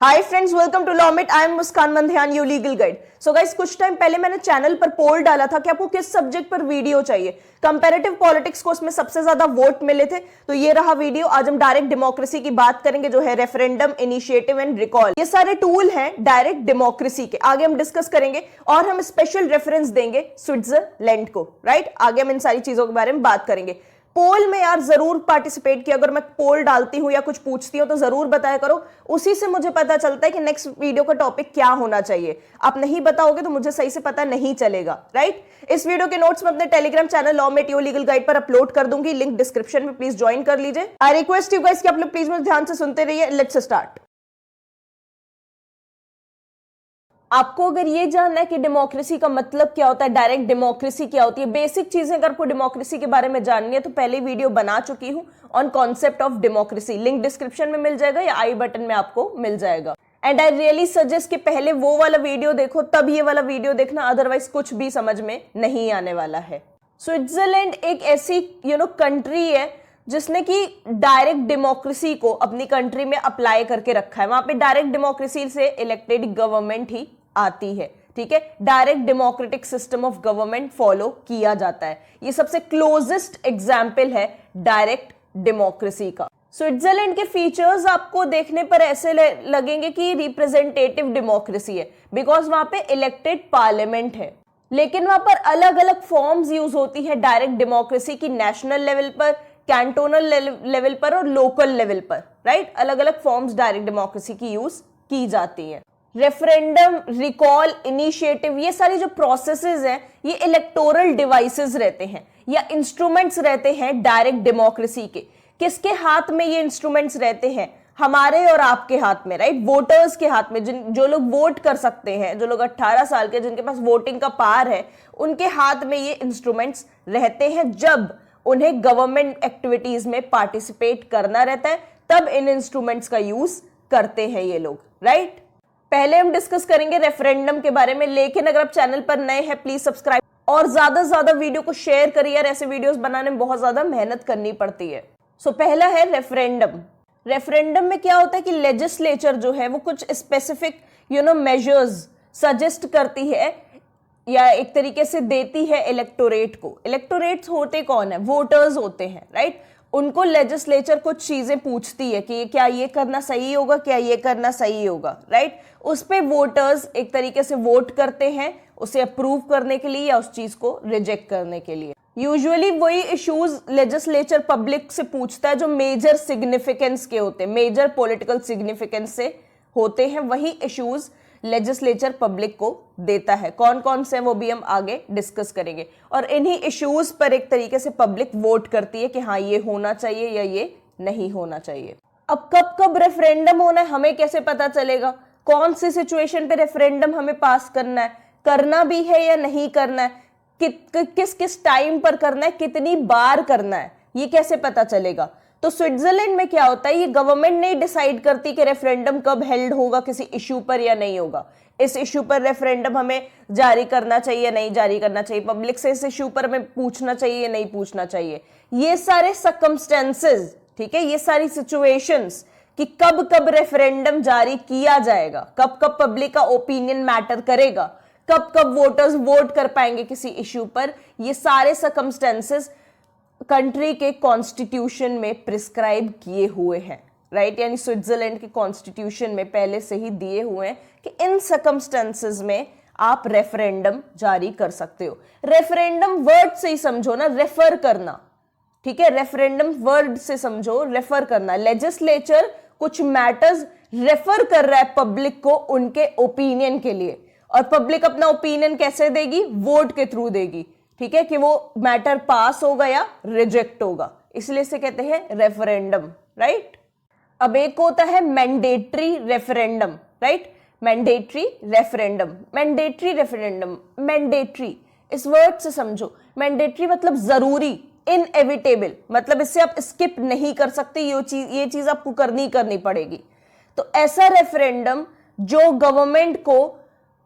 Hi friends, welcome to Lawmit. I am Muskan Mandhiyan, your legal guide. So guys, कुछ time पहले मैंने channel पर पोल डाला था कि आपको किस सब्जेक्ट पर वीडियो चाहिए। कंपैरेटिव पॉलिटिक्स को उसमें सबसे ज्यादा वोट मिले थे, तो ये रहा वीडियो। आज हम डायरेक्ट डेमोक्रेसी की बात करेंगे, जो है रेफरेंडम, इनिशिएटिव एंड रिकॉल। ये सारे टूल हैं डायरेक्ट डेमोक्रेसी के, आगे हम डिस्कस करेंगे और हम स्पेशल रेफरेंस देंगे स्विट्जरलैंड को। राइट, आगे हम इन सारी चीजों के बारे में बात करेंगे। पोल में यार जरूर पार्टिसिपेट किया, अगर मैं पोल डालती हूं या कुछ पूछती हूं तो जरूर बताया करो, उसी से मुझे पता चलता है कि नेक्स्ट वीडियो का टॉपिक क्या होना चाहिए। आप नहीं बताओगे तो मुझे सही से पता नहीं चलेगा। राइट, इस वीडियो के नोट्स में अपने Telegram channel Lawmit your legal guide पर अपलोड कर दूंगी, लिंक डिस्क्रिप्शन में, प्लीज ज्वाइन कर लीजिए। आई रिक्वेस्ट यू गाइस कि आप लोग प्लीज मुझे ध्यान से सुनते रहिए। Let's start. आपको अगर ये जानना है कि डेमोक्रेसी का मतलब क्या होता है, डायरेक्ट डेमोक्रेसी क्या होती है, बेसिक चीजें अगर आपको डेमोक्रेसी के बारे में जाननी है तो पहले वीडियो बना चुकी हूं on concept of democracy. Link description में मिल जाएगा या आई बटन में आपको मिल जाएगा। एंड आई रियली सजेस्ट कि पहले वो वाला वीडियो देखो, तब ये वाला वीडियो देखना, अदरवाइज कुछ भी समझ में नहीं आने वाला है। स्विट्जरलैंड एक ऐसी कंट्री है जिसने कि डायरेक्ट डेमोक्रेसी को अपनी कंट्री में अप्लाई करके रखा है। वहां पे डायरेक्ट डेमोक्रेसी से इलेक्टेड गवर्नमेंट ही आती है। ठीक है, direct democratic system of government follow किया जाता है। ये सबसे क्लोजेस्ट एग्जाम्पल है डायरेक्ट डेमोक्रेसी का। स्विट्जरलैंड के फीचर्स आपको देखने पर ऐसे लगेंगे कि रिप्रेजेंटेटिव डेमोक्रेसी है, बिकॉज वहां पे इलेक्टेड पार्लियामेंट है। लेकिन वहां पर अलग अलग फॉर्म्स यूज होती है डायरेक्ट डेमोक्रेसी की, नेशनल लेवल पर, कैंटोनल लेवल पर और लोकल लेवल पर। राइट, अलग अलग फॉर्म्स डायरेक्ट डेमोक्रेसी की यूज की जाती है। रेफरेंडम, रिकॉल, इनिशिएटिव, ये सारी जो प्रोसेसेस हैं, ये इलेक्टोरल डिवाइसेस रहते हैं या इंस्ट्रूमेंट्स रहते हैं डायरेक्ट डेमोक्रेसी के। किसके हाथ में ये इंस्ट्रूमेंट्स रहते हैं? हमारे और आपके हाथ में। राइट, वोटर्स के हाथ में। जो लोग वोट कर सकते हैं, जो लोग 18 साल के, जिनके पास वोटिंग का पावर है, उनके हाथ में ये इंस्ट्रूमेंट्स रहते हैं। जब उन्हें गवर्नमेंट एक्टिविटीज में पार्टिसिपेट करना रहता है, तब इन इंस्ट्रूमेंट्स का यूज करते हैं ये लोग। राइट, पहले हम डिस्कस करेंगे रेफरेंडम के बारे में, लेकिन अगर आप चैनल पर नए हैं प्लीज सब्सक्राइब और ज्यादा से ज्यादा वीडियो को शेयर करिए यार, ऐसे वीडियोस बनाने में बहुत ज्यादा मेहनत करनी पड़ती है। सो पहला है रेफरेंडम। रेफरेंडम में क्या होता है कि लेजिस्लेचर जो है वो कुछ स्पेसिफिक मेजर्स सजेस्ट करती है या एक तरीके से देती है इलेक्टोरेट को। इलेक्टोरेट्स होते कौन है? वोटर्स होते हैं। राइट, उनको लेजिस्लेचर कुछ चीजें पूछती है कि क्या ये करना सही होगा, क्या ये करना सही होगा। राइट, उस पे वोटर्स एक तरीके से वोट करते हैं उसे अप्रूव करने के लिए या उस चीज को रिजेक्ट करने के लिए। यूजुअली वही इश्यूज लेजिस्लेचर पब्लिक से पूछता है जो मेजर सिग्निफिकेंस के होते हैं, मेजर पॉलिटिकल सिग्निफिकेंस से होते हैं, वही इश्यूज लेजिस्लेचर पब्लिक को देता है। कौन कौन से वो भी हम आगे डिस्कस करेंगे। और इन्हीं इश्यूज पर एक तरीके से पब्लिक वोट करती है कि हाँ ये होना चाहिए या ये नहीं होना चाहिए। अब कब कब रेफरेंडम होना है हमें कैसे पता चलेगा? कौन सी सिचुएशन पे रेफरेंडम हमें पास करना है, करना भी है या नहीं करना है, किस किस टाइम पर करना है, कितनी बार करना है, ये कैसे पता चलेगा? तो स्विट्जरलैंड में क्या होता है, ये गवर्नमेंट नहीं डिसाइड करती कि रेफरेंडम कब हेल्ड होगा किसी इश्यू पर या नहीं होगा। इस इश्यू पर रेफरेंडम हमें जारी करना चाहिए या नहीं जारी करना चाहिए, पब्लिक से इस इश्यू पर हमें पूछना चाहिए या नहीं पूछना चाहिए, ये सारे सर्कमस्टेंसेस, ठीक है, ये सारी सिचुएशंस कि कब कब रेफरेंडम जारी किया जाएगा, कब कब पब्लिक का ओपिनियन मैटर करेगा, कब कब वोटर्स वोट कर पाएंगे किसी इश्यू पर, ये सारे सर्कमस्टेंसेस कंट्री के कॉन्स्टिट्यूशन में प्रिस्क्राइब किए हुए हैं। राइट, यानी स्विट्जरलैंड के कॉन्स्टिट्यूशन में पहले से ही दिए हुए हैं कि इन सर्कमस्टेंसेस में आप रेफरेंडम जारी कर सकते हो। रेफरेंडम वर्ड से ही समझो ना, रेफर करना। ठीक है, रेफरेंडम वर्ड से समझो, रेफर करना। लेजिस्लेचर कुछ मैटर्स रेफर कर रहा है पब्लिक को उनके ओपिनियन के लिए, और पब्लिक अपना ओपिनियन कैसे देगी? वोट के थ्रू देगी। ठीक है, कि वो मैटर पास होगा या रिजेक्ट होगा, इसलिए इसे कहते हैं रेफरेंडम। राइट, अब एक होता है mandatory referendum. Right, mandatory referendum, mandatory referendum, mandatory इस वर्ड से समझो। मैंडेटरी मतलब जरूरी, इनएविटेबल, मतलब इससे आप स्किप नहीं कर सकते, ये चीज आपको करनी पड़ेगी। तो ऐसा रेफरेंडम जो गवर्नमेंट को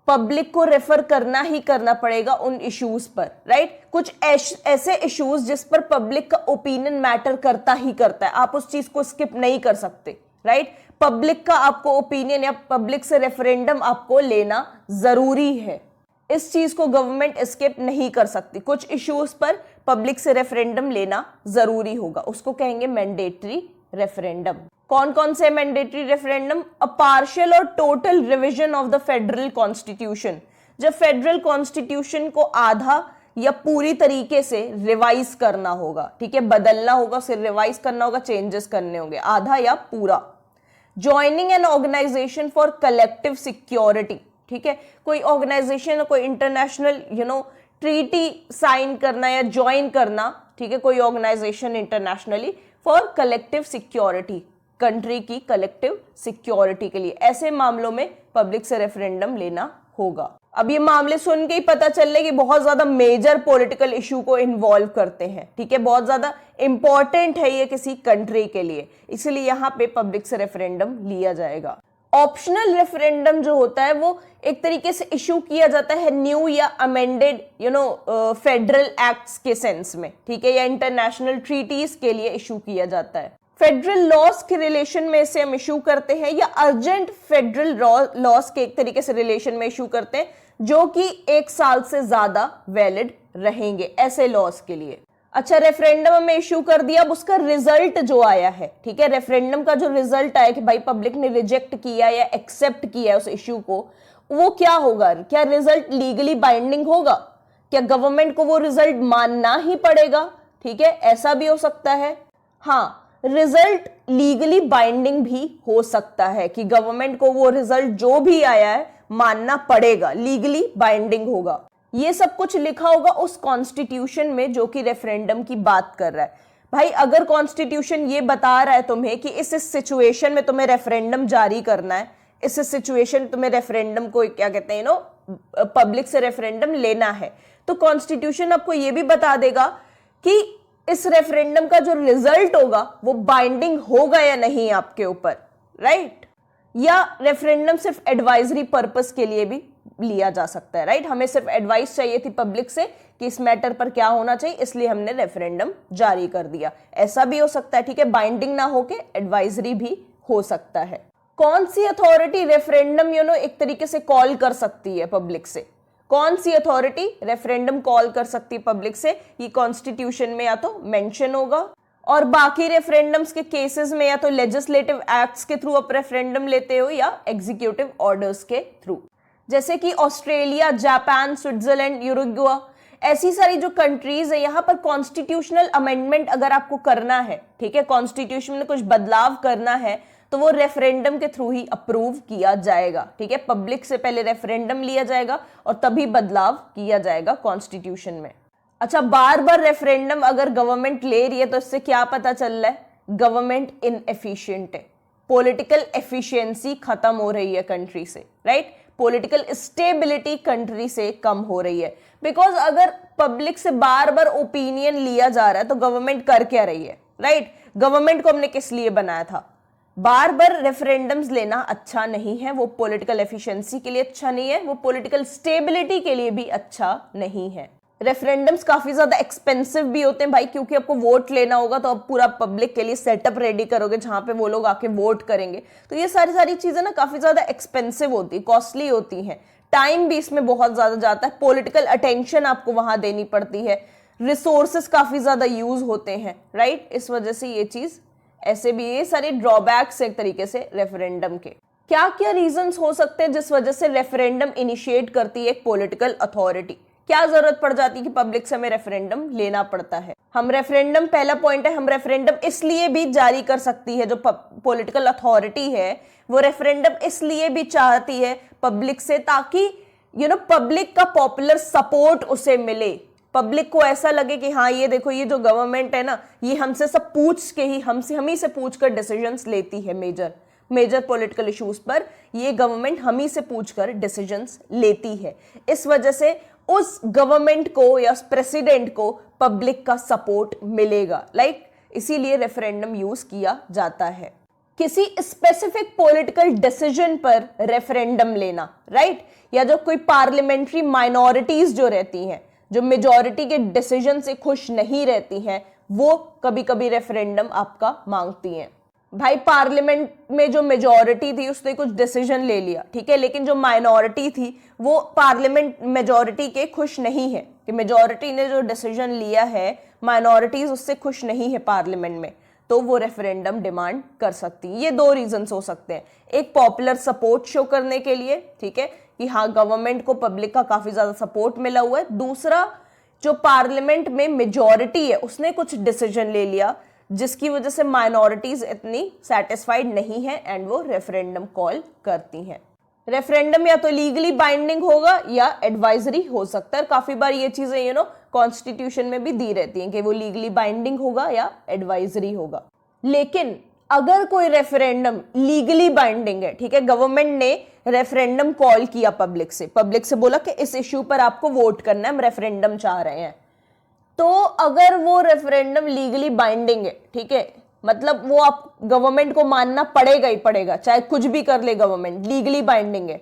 पब्लिक को रेफर करना ही करना पड़ेगा उन इश्यूज पर। राइट, कुछ ऐसे इश्यूज जिस पर पब्लिक का ओपिनियन मैटर करता ही करता है, आप उस चीज को स्किप नहीं कर सकते। राइट। पब्लिक का आपको ओपिनियन या पब्लिक से रेफरेंडम आपको लेना जरूरी है। इस चीज को गवर्नमेंट एस्केप नहीं कर सकती। कुछ इश्यूज पर पब्लिक से रेफरेंडम लेना जरूरी होगा, उसको कहेंगे मैंडेटरी रेफरेंडम। कौन कौन से मैंडेटरी रेफरेंडम? अ पार्शियल और total revision of the federal constitution, जब फेडरल कॉन्स्टिट्यूशन को आधा या पूरी तरीके से रिवाइज करना होगा, ठीक है, बदलना होगा, उसे रिवाइज करना होगा, चेंजेस करने होंगे, आधा या पूरा। Joining an organization for collective security, ठीक है, कोई ऑर्गेनाइजेशन, कोई इंटरनेशनल ट्रीटी साइन करना या ज्वाइन करना, ठीक है, कोई organization internationally for collective security, country की कलेक्टिव सिक्योरिटी के लिए, ऐसे मामलों में पब्लिक से रेफरेंडम लेना होगा। अब ये मामले सुन के ही पता चल रहा है कि बहुत ज्यादा मेजर पॉलिटिकल इशू को इन्वॉल्व करते हैं, ठीक है, बहुत ज्यादा इंपॉर्टेंट है ये किसी कंट्री के लिए, इसलिए यहाँ पे पब्लिक से रेफरेंडम लिया जाएगा। ऑप्शनल रेफरेंडम जो होता है वो एक तरीके से इशू किया जाता है न्यू या अमेंडेड फेडरल एक्ट्स के सेंस में, ठीक है, या इंटरनेशनल ट्रीटीज के लिए इशू किया जाता है। फेडरल लॉस के रिलेशन में इसे हम इशू करते हैं, या अर्जेंट फेडरल लॉस के एक तरीके से रिलेशन में इशू करते हैं जो कि 1 साल से ज्यादा वैलिड रहेंगे, ऐसे लॉस के लिए। अच्छा, रेफरेंडम में इशू कर दिया, अब उसका रिजल्ट जो आया है, ठीक है, रेफरेंडम का जो रिजल्ट आया कि भाई पब्लिक ने रिजेक्ट किया या एक्सेप्ट किया उस इशू को, वो क्या होगा? क्या रिजल्ट लीगली बाइंडिंग होगा? क्या गवर्नमेंट को वो रिजल्ट मानना ही पड़ेगा? ठीक है, ऐसा भी हो सकता है। हाँ, रिजल्ट लीगली बाइंडिंग भी हो सकता है कि गवर्नमेंट को वो रिजल्ट जो भी आया है मानना पड़ेगा, लीगली बाइंडिंग होगा। ये सब कुछ लिखा होगा उस कॉन्स्टिट्यूशन में जो कि रेफरेंडम की बात कर रहा है। भाई अगर कॉन्स्टिट्यूशन ये बता रहा है तुम्हें कि इस सिचुएशन में तुम्हें रेफरेंडम जारी करना है, इस सिचुएशन तुम्हें रेफरेंडम को क्या कहते हैं पब्लिक से रेफरेंडम लेना है, तो कॉन्स्टिट्यूशन आपको ये भी बता देगा कि इस रेफरेंडम का जो रिजल्ट होगा वो बाइंडिंग होगा या नहीं आपके ऊपर, राइट। या रेफरेंडम सिर्फ एडवाइजरी पर्पस के लिए भी लिया जा सकता है, राइट। हमें सिर्फ एडवाइस चाहिए थी पब्लिक से कि इस मैटर पर क्या होना चाहिए, इसलिए हमने रेफरेंडम जारी कर दिया, ऐसा भी हो सकता है, ठीक है, बाइंडिंग ना होके एडवाइजरी भी हो सकता है। कौन सी अथॉरिटी रेफरेंडम एक तरीके से कॉल कर सकती है पब्लिक से? कौन सी अथॉरिटी रेफरेंडम कॉल कर सकती है पब्लिक से? ये कॉन्स्टिट्यूशन में या तो मेंशन होगा, और बाकी रेफरेंडम्स के केसेस में या तो लेजिस्लेटिव एक्ट्स के थ्रू आप रेफरेंडम लेते हो या एग्जीक्यूटिव ऑर्डर्स के थ्रू, जैसे कि ऑस्ट्रेलिया, जापान, स्विट्जरलैंड, यूरुग्वे, ऐसी सारी जो कंट्रीज है, यहाँ पर कॉन्स्टिट्यूशनल अमेंडमेंट अगर आपको करना है, ठीक है, कॉन्स्टिट्यूशन में कुछ बदलाव करना है, तो वो रेफरेंडम के थ्रू ही अप्रूव किया जाएगा, ठीक है। पब्लिक से पहले रेफरेंडम लिया जाएगा और तभी बदलाव किया जाएगा कॉन्स्टिट्यूशन में। अच्छा, बार बार रेफरेंडम अगर गवर्नमेंट ले रही है तो इससे क्या पता चल रहा है? गवर्नमेंट इनएफिशिएंट है, पॉलिटिकल एफिशिएंसी खत्म हो रही है कंट्री से, राइट। पॉलिटिकल स्टेबिलिटी कंट्री से कम हो रही है, बिकॉज अगर पब्लिक से बार बार ओपिनियन लिया जा रहा है तो गवर्नमेंट कर क्या रही है, राइट। गवर्नमेंट को हमने किस लिए बनाया था? बार बार रेफरेंडम्स लेना अच्छा नहीं है, वो पॉलिटिकल एफिशिएंसी के लिए अच्छा नहीं है, वो पॉलिटिकल स्टेबिलिटी के लिए भी अच्छा नहीं है। रेफरेंडम्स काफी ज्यादा एक्सपेंसिव भी होते हैं भाई, क्योंकि आपको वोट लेना होगा तो आप पूरा पब्लिक के लिए सेटअप रेडी करोगे जहां पे वो लोग आके वोट करेंगे, तो ये सारी चीजें ना काफी ज्यादा एक्सपेंसिव होती है, कॉस्टली होती हैं, टाइम भी इसमें बहुत ज्यादा जाता है, पॉलिटिकल अटेंशन आपको वहां देनी पड़ती है, रिसोर्सेस काफी ज्यादा यूज होते हैं, राइट। इस वजह से ये चीज ऐसे भी, ये सारे ड्रॉबैक्स एक तरीके से रेफरेंडम के। क्या क्या रीजंस हो सकते हैं जिस वजह से रेफरेंडम इनिशिएट करती है एक पॉलिटिकल अथॉरिटी? क्या जरूरत पड़ जाती है कि पब्लिक से हमें रेफरेंडम लेना पड़ता है? हम रेफरेंडम, पहला पॉइंट है, हम रेफरेंडम इसलिए भी जारी कर सकती है, जो पॉलिटिकल अथॉरिटी है वो रेफरेंडम इसलिए भी चाहती है पब्लिक से, ताकि पब्लिक का पॉपुलर सपोर्ट उसे मिले, पब्लिक को ऐसा लगे कि हाँ ये देखो, ये जो गवर्नमेंट है ना, ये हमसे सब पूछ के ही, हम ही से पूछकर डिसीजंस लेती है, मेजर पॉलिटिकल इश्यूज पर ये गवर्नमेंट हम ही से पूछकर डिसीजंस लेती है। इस वजह से उस गवर्नमेंट को या उस प्रेसिडेंट को पब्लिक का सपोर्ट मिलेगा, इसीलिए रेफरेंडम यूज किया जाता है। किसी स्पेसिफिक पॉलिटिकल डिसीजन पर रेफरेंडम लेना, राइट, या जो कोई पार्लियामेंट्री माइनॉरिटीज जो रहती हैं, जो मेजॉरिटी के डिसीजन से खुश नहीं रहती हैं, वो कभी कभी रेफरेंडम आपका मांगती हैं। भाई पार्लियामेंट में जो मेजॉरिटी थी उसने कुछ डिसीजन ले लिया, ठीक है, लेकिन जो माइनॉरिटी थी वो पार्लियामेंट मेजॉरिटी के खुश नहीं है कि मेजॉरिटी ने जो डिसीजन लिया है माइनॉरिटीज उससे खुश नहीं है पार्लियामेंट में, तो वो रेफरेंडम डिमांड कर सकती है। ये दो रीजंस हो सकते हैं, एक पॉपुलर सपोर्ट शो करने के लिए, ठीक है, कि हाँ गवर्नमेंट को पब्लिक का काफी ज्यादा सपोर्ट मिला हुआ है, दूसरा जो पार्लियामेंट में मेजॉरिटी है उसने कुछ डिसीजन ले लिया जिसकी वजह से माइनॉरिटीज इतनी सेटिस्फाइड नहीं है एंड वो रेफरेंडम कॉल करती हैं। रेफरेंडम या तो लीगली बाइंडिंग होगा या एडवाइजरी हो सकता है, काफी बार ये चीजें कॉन्स्टिट्यूशन में भी दी रहती हैं कि वो लीगली बाइंडिंग होगा या एडवाइजरी होगा। लेकिन अगर कोई रेफरेंडम लीगली बाइंडिंग है, ठीक है, गवर्नमेंट ने रेफरेंडम कॉल किया पब्लिक से बोला कि इस इश्यू पर आपको वोट करना है, हम रेफरेंडम चाह रहे हैं, तो अगर वो रेफरेंडम लीगली बाइंडिंग है, ठीक है, मतलब वो आप गवर्नमेंट को मानना पड़ेगा ही पड़ेगा, चाहे कुछ भी कर ले गवर्नमेंट, लीगली बाइंडिंग है,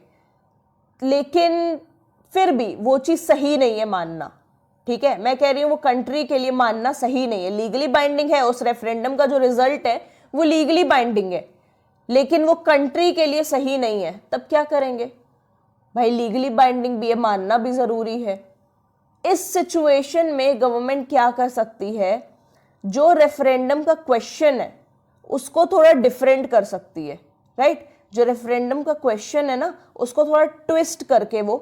लेकिन फिर भी वो चीज सही नहीं है मानना, ठीक है, मैं कह रही हूं वो कंट्री के लिए मानना सही नहीं है। लीगली बाइंडिंग है, उस रेफरेंडम का जो रिजल्ट है वो लीगली बाइंडिंग है, लेकिन वो कंट्री के लिए सही नहीं है, तब क्या करेंगे भाई? लीगली बाइंडिंग भी है, मानना भी जरूरी है। इस सिचुएशन में गवर्नमेंट क्या कर सकती है, जो रेफरेंडम का क्वेश्चन है उसको थोड़ा डिफरेंट कर सकती है, राइट? जो रेफरेंडम का क्वेश्चन है ना उसको थोड़ा ट्विस्ट करके वो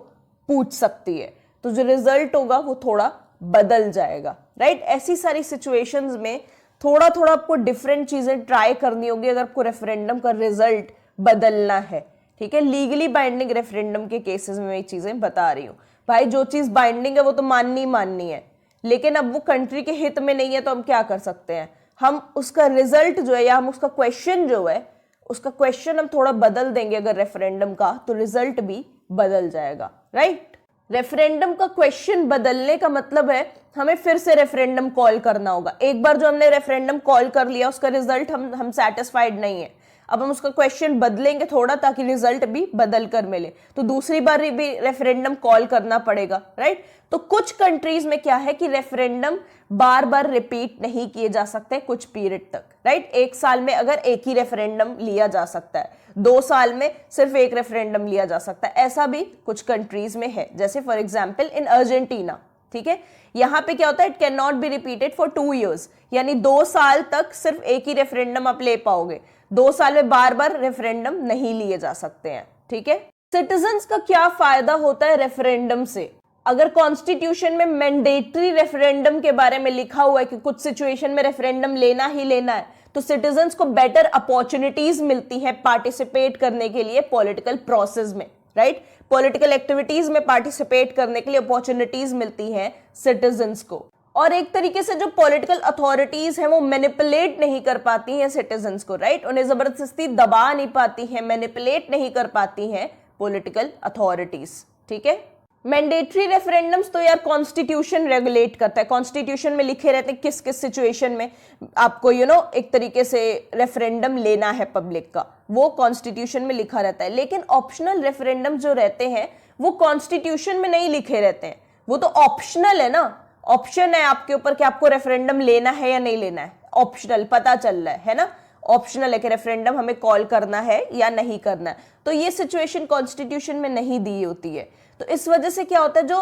पूछ सकती है, तो जो रिजल्ट होगा वो थोड़ा बदल जाएगा, राइट? ऐसी सारी सिचुएशंस में थोड़ा थोड़ा आपको डिफरेंट चीजें ट्राई करनी होगी अगर आपको रेफरेंडम का रिजल्ट बदलना है, ठीक है। लीगली बाइंडिंग रेफरेंडम के केसेस में ये चीजें बता रही हूँ भाई, जो चीज बाइंडिंग है वो तो माननी है, लेकिन अब वो कंट्री के हित में नहीं है, तो हम क्या कर सकते हैं, हम उसका रिजल्ट जो है या हम उसका क्वेश्चन जो है उसका क्वेश्चन हम थोड़ा बदल देंगे अगर रेफरेंडम का, तो रिजल्ट भी बदल जाएगा, राइट? रेफरेंडम का क्वेश्चन बदलने का मतलब है हमें फिर से रेफरेंडम कॉल करना होगा। एक बार जो हमने रेफरेंडम कॉल कर लिया उसका रिजल्ट हम सेटिस्फाइड नहीं है, अब हम उसका क्वेश्चन बदलेंगे थोड़ा ताकि रिजल्ट भी बदल कर मिले, तो दूसरी बार भी रेफरेंडम कॉल करना पड़ेगा, राइट? तो कुछ कंट्रीज में क्या है कि रेफरेंडम बार बार रिपीट नहीं किए जा सकते कुछ पीरियड तक, राइट? एक साल में अगर एक ही रेफरेंडम लिया जा सकता है, 2 साल में सिर्फ एक रेफरेंडम लिया जा सकता है, ऐसा भी कुछ कंट्रीज में है। जैसे फॉर एग्जाम्पल इन अर्जेंटीना, ठीक है, यहां पे क्या होता है, it can not be repeated for 2 years, यानी 2 साल तक सिर्फ एक ही रेफरेंडम आप ले पाओगे, 2 साल में बार बार रेफरेंडम नहीं लिए जा सकते हैं, ठीक है। सिटीजन्स का क्या फायदा होता है रेफरेंडम से? अगर कॉन्स्टिट्यूशन में मैंडेटरी रेफरेंडम के बारे में लिखा हुआ है कि कुछ सिचुएशन में रेफरेंडम लेना ही लेना है, तो सिटीजन्स को बेटर अपॉर्चुनिटीज मिलती है पार्टिसिपेट करने के लिए पॉलिटिकल प्रोसेस में, राइट? पॉलिटिकल एक्टिविटीज में पार्टिसिपेट करने के लिए अपॉर्चुनिटीज मिलती हैं सिटीजन्स को, और एक तरीके से जो पॉलिटिकल अथॉरिटीज हैं वो मैनिपुलेट नहीं कर पाती हैं सिटीजन्स को, राइट? उन्हें जबरदस्ती दबा नहीं पाती हैं, मैनिपुलेट नहीं कर पाती हैं पॉलिटिकल अथॉरिटीज, ठीक है। मैंडेटरी रेफरेंडम्स तो यार कॉन्स्टिट्यूशन रेगुलेट करता है, कॉन्स्टिट्यूशन में लिखे रहते हैं किस किस सिचुएशन में आपको एक तरीके से रेफरेंडम लेना है पब्लिक का, वो कॉन्स्टिट्यूशन में लिखा रहता है। लेकिन ऑप्शनल रेफरेंडम जो रहते हैं वो कॉन्स्टिट्यूशन में नहीं लिखे रहते हैं, वो तो ऑप्शनल है ना, ऑप्शन है आपके ऊपर कि आपको रेफरेंडम लेना है या नहीं लेना है, ऑप्शनल, पता चल रहा है ना, ऑप्शनल है कि रेफरेंडम हमें कॉल करना है या नहीं करना है। तो ये सिचुएशन कॉन्स्टिट्यूशन में नहीं दी होती है, तो इस वजह से क्या होता है, जो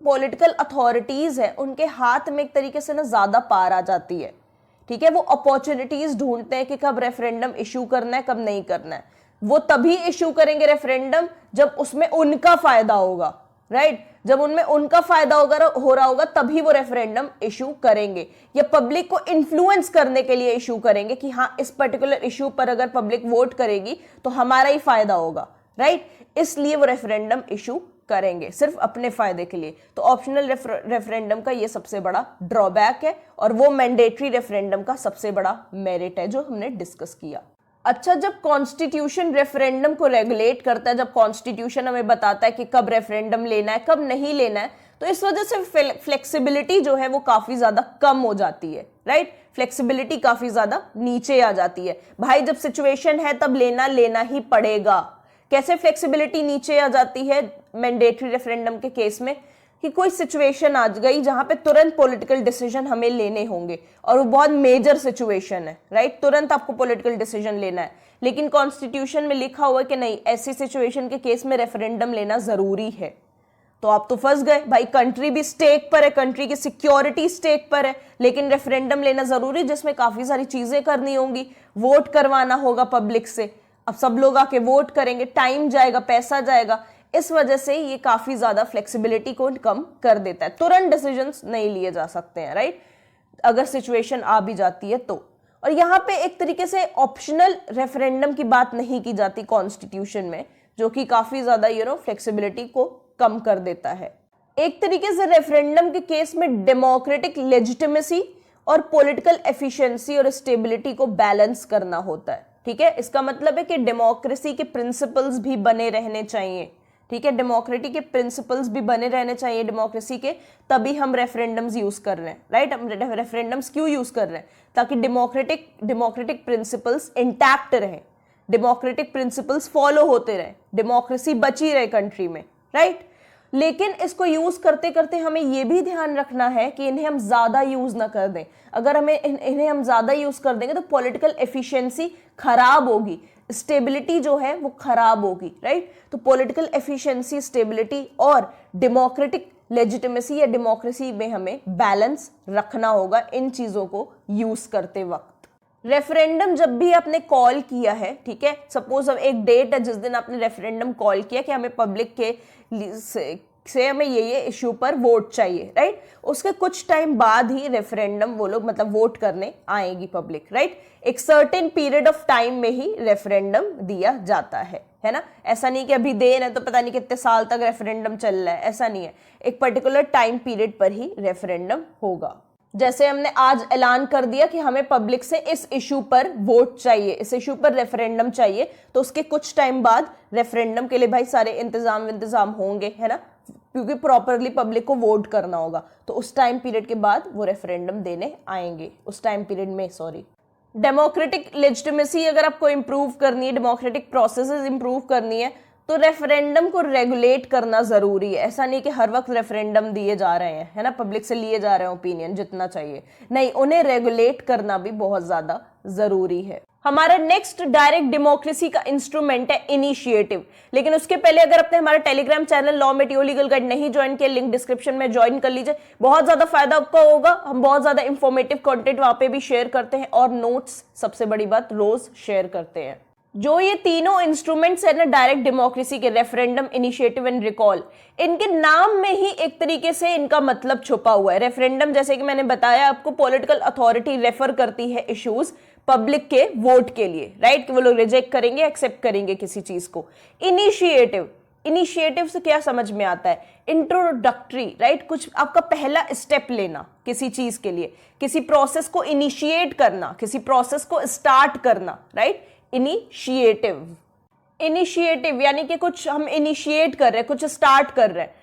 पॉलिटिकल अथॉरिटीज है उनके हाथ में एक तरीके से ना ज्यादा पावर आ जाती है, ठीक है। वो अपॉर्चुनिटीज ढूंढते हैं कि कब रेफरेंडम इशू करना है, कब नहीं करना है। वो तभी इशू करेंगे रेफरेंडम जब उसमें उनका फायदा होगा, राइट? जब उनमें उनका फायदा हो रहा होगा तभी वो रेफरेंडम इशू करेंगे, या पब्लिक को इन्फ्लुएंस करने के लिए इशू करेंगे कि हाँ इस पर्टिकुलर इशू पर अगर पब्लिक वोट करेगी तो हमारा ही फायदा होगा, राइट? इसलिए वो रेफरेंडम इशू करेंगे सिर्फ अपने फायदे के लिए। तो ऑप्शनल रेफरेंडम का ये सबसे बड़ा ड्रॉबैक है, और वो मैंडेटरी रेफरेंडम का सबसे बड़ा मेरिट है जो हमने डिस्कस किया। अच्छा, जब कॉन्स्टिट्यूशन रेफरेंडम को रेगुलेट करता है, जब कॉन्स्टिट्यूशन हमें बताता है कि कब रेफरेंडम लेना है कब नहीं लेना है, तो इस वजह से फ्लेक्सिबिलिटी जो है वो काफी ज्यादा कम हो जाती है, राइट? फ्लेक्सिबिलिटी काफी ज्यादा नीचे आ जाती है। भाई जब सिचुएशन है तब लेना ही पड़ेगा। कैसे फ्लेक्सिबिलिटी नीचे आ जाती है मैंडेटरी रेफरेंडम के केस में? कि कोई सिचुएशन आ गई जहां पे तुरंत पॉलिटिकल डिसीजन हमें लेने होंगे और वो बहुत मेजर सिचुएशन है, राइट, तुरंत आपको पॉलिटिकल डिसीजन लेना है, लेकिन कॉन्स्टिट्यूशन में लिखा हुआ है कि नहीं, ऐसी सिचुएशन के केस में रेफरेंडम लेना जरूरी है, तो आप तो फंस गए भाई। कंट्री भी स्टेक पर है, कंट्री की सिक्योरिटी स्टेक पर है, लेकिन रेफरेंडम लेना जरूरी, जिसमें काफी सारी चीजें करनी होंगी, वोट करवाना होगा पब्लिक से। अब सब लोग आके वोट करेंगे, टाइम जाएगा, पैसा जाएगा, इस वजह से ये काफी ज्यादा फ्लेक्सिबिलिटी को कम कर देता है। तुरंत डिसीजंस नहीं लिए जा सकते हैं, राइट, अगर सिचुएशन आ भी जाती है तो। और यहाँ पे एक तरीके से ऑप्शनल रेफरेंडम की बात नहीं की जाती कॉन्स्टिट्यूशन में, जो कि काफी ज्यादा फ्लेक्सिबिलिटी को कम कर देता है। एक तरीके से रेफरेंडम के केस में डेमोक्रेटिक लेजिटिमेसी और पॉलिटिकल एफिशिएंसी और स्टेबिलिटी को बैलेंस करना होता है, ठीक है। इसका मतलब है कि डेमोक्रेसी के प्रिंसिपल्स भी बने रहने चाहिए, ठीक है, डेमोक्रेसी के प्रिंसिपल्स भी बने रहने चाहिए डेमोक्रेसी के, तभी हम रेफरेंडम्स यूज कर रहे हैं, राइट। हम रेफरेंडम्स क्यों यूज कर रहे हैं? ताकि डेमोक्रेटिक प्रिंसिपल्स इंटैक्ट रहे, डेमोक्रेटिक प्रिंसिपल्स फॉलो होते रहे, डेमोक्रेसी बची रहे कंट्री में, राइट। लेकिन इसको यूज करते करते हमें यह भी ध्यान रखना है कि इन्हें हम ज्यादा यूज ना कर दें। अगर इन्हें हम ज्यादा यूज कर देंगे तो पॉलिटिकल एफिशिएंसी खराब होगी, स्टेबिलिटी जो है वो खराब होगी, राइट। तो पॉलिटिकल एफिशिएंसी, स्टेबिलिटी और डेमोक्रेटिक लेजिटिमेसी या डेमोक्रेसी में हमें बैलेंस रखना होगा इन चीजों को यूज करते वक्त। रेफरेंडम जब भी आपने कॉल किया है, ठीक है, सपोज अब एक डेट है जिस दिन आपने रेफरेंडम कॉल किया कि हमें पब्लिक के से हमें ये इश्यू पर वोट चाहिए, राइट, उसके कुछ टाइम बाद ही रेफरेंडम वो लोग मतलब वोट करने आएगी पब्लिक, राइट। एक सर्टेन पीरियड ऑफ टाइम में ही रेफरेंडम दिया जाता है ना। ऐसा नहीं कि अभी देर है तो पता नहीं कितने साल तक रेफरेंडम चल रहा है, ऐसा नहीं है। एक पर्टिकुलर टाइम पीरियड पर ही रेफरेंडम होगा। जैसे हमने आज ऐलान कर दिया कि हमें पब्लिक से इस इशू पर वोट चाहिए, इस इशू पर रेफरेंडम चाहिए, तो उसके कुछ टाइम बाद रेफरेंडम के लिए भाई सारे इंतजाम होंगे, है ना, क्योंकि प्रॉपरली पब्लिक को वोट करना होगा। तो उस टाइम पीरियड के बाद वो रेफरेंडम देने आएंगे, उस टाइम पीरियड में, सॉरी। डेमोक्रेटिक लेजिटिमेसी अगर आपको इंप्रूव करनी है, डेमोक्रेटिक प्रोसेसेस इंप्रूव करनी है, तो रेफरेंडम को रेगुलेट करना जरूरी है। ऐसा नहीं कि हर वक्त रेफरेंडम दिए जा रहे हैं, है ना, पब्लिक से लिए जा रहे हैं ओपिनियन जितना चाहिए, नहीं, उन्हें रेगुलेट करना भी बहुत ज्यादा जरूरी है। हमारा नेक्स्ट डायरेक्ट डेमोक्रेसी का इंस्ट्रूमेंट है इनिशिएटिव। लेकिन उसके पहले अगर आपने हमारा टेलीग्राम चैनल लॉ में टीओ लीगल गाइड नहीं ज्वाइन किया, लिंक डिस्क्रिप्शन में ज्वाइन कर लीजिए, बहुत ज्यादा फायदा आपको होगा। हम बहुत ज्यादा इंफॉर्मेटिव कंटेंट वहां पे भी शेयर करते हैं और नोट्स, सबसे बड़ी बात, रोज शेयर करते हैं। जो ये तीनों इंस्ट्रूमेंट्स है ना डायरेक्ट डेमोक्रेसी के, रेफरेंडम, इनिशिएटिव एंड रिकॉल, इनके नाम में ही एक तरीके से इनका मतलब छुपा हुआ है। रेफरेंडम, जैसे कि मैंने बताया आपको, पॉलिटिकल अथॉरिटी रेफर करती है इश्यूज पब्लिक के वोट के लिए, राइट, कि वो लोग रिजेक्ट करेंगे, एक्सेप्ट करेंगे किसी चीज को। इनिशिएटिव से क्या समझ में आता है? इंट्रोडक्टरी, राइट, कुछ आपका पहला स्टेप लेना किसी चीज के लिए, किसी प्रोसेस को इनिशिएट करना, किसी प्रोसेस को स्टार्ट करना, राइट, इनिशिएटिव यानी कि कुछ हम इनिशिएट कर रहे हैं, कुछ स्टार्ट कर रहे हैं।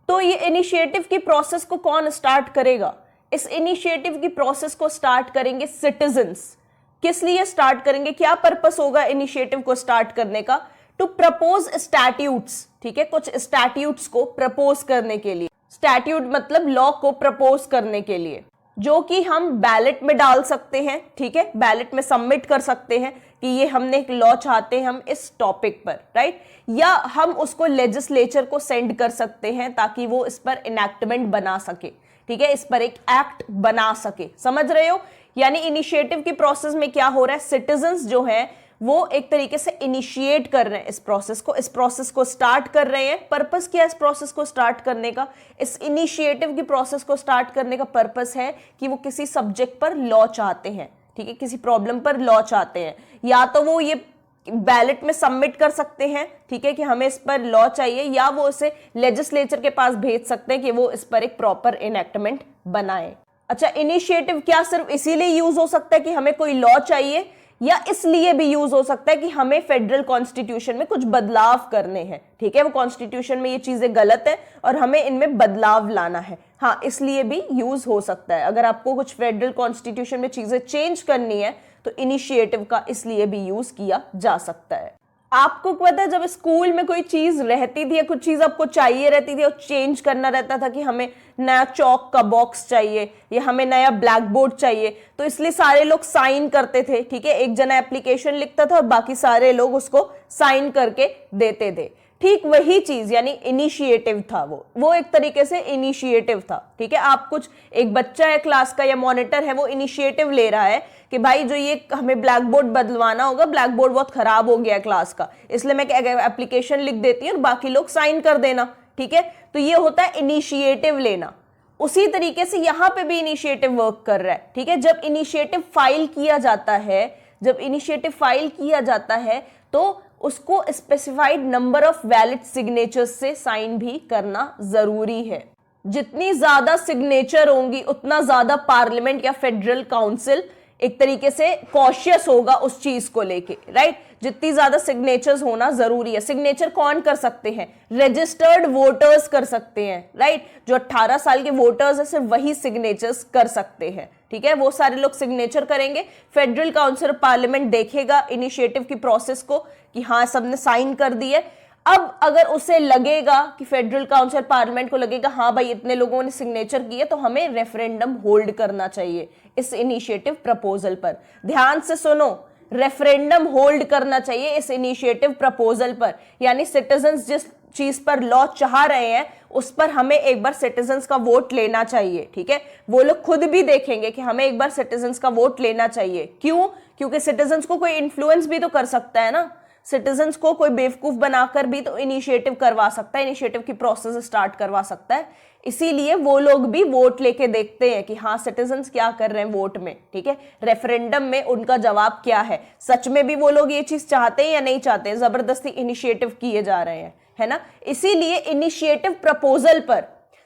तो ये इनिशिएटिव की प्रोसेस को कौन स्टार्ट करेगा? इस इनिशिएटिव की प्रोसेस को स्टार्ट करेंगे सिटीजन्स। किस लिए स्टार्ट करेंगे? क्या पर्पस होगा इनिशिएटिव को स्टार्ट करने का? टू प्रपोज स्टैट्यूट्स, ठीक है, कुछ स्टैट्यूट्स को प्रपोज करने के लिए। स्टैट्यूट मतलब लॉ को प्रपोज करने के लिए, जो कि हम बैलेट में डाल सकते हैं, ठीक है, बैलेट में सबमिट कर सकते हैं कि ये हमने एक लॉ चाहते हैं हम इस टॉपिक पर, राइट, या हम उसको लेजिस्लेचर को सेंड कर सकते हैं ताकि वो इस पर इनैक्टमेंट बना सके, ठीक है, इस पर एक एक्ट बना सके। समझ रहे हो? यानी इनिशिएटिव की प्रोसेस में क्या हो रहा है, सिटीजन्स जो हैं वो एक तरीके से इनिशिएट कर रहे हैं इस प्रोसेस को स्टार्ट कर रहे हैं। पर्पस क्या है इस प्रोसेस को स्टार्ट करने का? इस इनिशिएटिव की प्रोसेस को स्टार्ट करने का पर्पस है कि वो किसी सब्जेक्ट पर लॉ चाहते हैं, ठीक है, किसी प्रॉब्लम पर लॉ चाहते हैं, या तो वो ये बैलेट में सबमिट कर सकते हैं, ठीक है, कि हमें इस पर लॉ चाहिए, या वो इसे लेजिस्लेचर के पास भेज सकते हैं कि वो इस पर एक प्रॉपर इनैक्टमेंट बनाए। अच्छा, इनिशिएटिव क्या सिर्फ इसीलिए यूज हो सकता है कि हमें कोई लॉ चाहिए, या इसलिए भी यूज हो सकता है कि हमें फेडरल कॉन्स्टिट्यूशन में कुछ बदलाव करने हैं, ठीक है, वो कॉन्स्टिट्यूशन में ये चीजें गलत है और हमें इनमें बदलाव लाना है। हाँ, इसलिए भी यूज हो सकता है। अगर आपको कुछ फेडरल कॉन्स्टिट्यूशन में चीजें चेंज करनी है तो इनिशिएटिव का इसलिए भी यूज किया जा सकता है। आपको पता है जब स्कूल में कोई चीज रहती थी या कुछ चीज आपको चाहिए रहती थी और चेंज करना रहता था कि हमें नया चौक का बॉक्स चाहिए या हमें नया ब्लैक बोर्ड चाहिए, तो इसलिए सारे लोग साइन करते थे, ठीक है, एक जना एप्लीकेशन लिखता था और बाकी सारे लोग उसको साइन करके देते थे। ठीक वही चीज यानी इनिशिएटिव था, वो एक तरीके से इनिशिएटिव था, ठीक है। आप कुछ एक बच्चा है क्लास का या मॉनिटर है, वो इनिशिएटिव ले रहा है कि भाई जो ये हमें ब्लैक बोर्ड बदलवाना होगा, ब्लैक बोर्ड बहुत खराब हो गया क्लास का, इसलिए मैं एप्लीकेशन लिख देती हूँ और बाकी लोग साइन कर देना, ठीक है। तो ये होता है इनिशिएटिव लेना। उसी तरीके से यहां पे भी इनिशिएटिव वर्क कर रहा है, ठीक है। जब इनिशिएटिव फाइल किया जाता है तो उसको specified number of valid signatures से साइन भी करना जरूरी है। जितनी ज्यादा सिग्नेचर होंगी उतना ज्यादा पार्लियामेंट या फेडरल काउंसिल एक तरीके से कॉशियस होगा उस चीज को लेके, राइट। जितनी ज्यादा सिग्नेचर्स होना जरूरी है। सिग्नेचर कौन कर सकते हैं? रजिस्टर्ड वोटर्स कर सकते हैं, राइट। जो 18 साल के वोटर्स है सिर्फ वही सिग्नेचर्स कर सकते हैं, ठीक है। वो सारे लोग सिग्नेचर करेंगे, फेडरल काउंसिल पार्लियामेंट देखेगा इनिशिएटिव की प्रोसेस को कि हाँ सबने साइन कर दिए। अब अगर उसे लगेगा कि फेडरल काउंसिल पार्लियामेंट को लगेगा हाँ भाई इतने लोगों ने सिग्नेचर किए तो हमें रेफरेंडम होल्ड करना चाहिए इस इनिशिएटिव प्रपोजल पर। ध्यान से सुनो, रेफरेंडम होल्ड करना चाहिए इस इनिशिएटिव प्रपोजल पर, यानी सिटीजंस जिस चीज पर लॉ चाह रहे हैं उस पर हमें एक बार सिटीजंस का वोट लेना चाहिए, ठीक है। वो लोग खुद भी देखेंगे कि हमें एक बार सिटीजंस का वोट लेना चाहिए। क्यों? क्योंकि सिटीजंस को कोई इन्फ्लुएंस भी तो कर सकता है ना, सिटीजंस को कोई बेवकूफ बनाकर भी तो इनिशिएटिव करवा सकता है, इनिशिएटिव की प्रोसेस स्टार्ट करवा सकता है। इसीलिए वो लोग भी वोट लेके देखते हैं कि हाँ सिटीजंस क्या कर रहे हैं वोट में, ठीक है, रेफरेंडम में उनका जवाब क्या है, सच में भी वो लोग ये चीज चाहते हैं या नहीं चाहते हैं, जबरदस्ती इनिशिएटिव किए जा रहे हैं, है ना। इसीलिए इनिशिएटिव प्रपोजल पर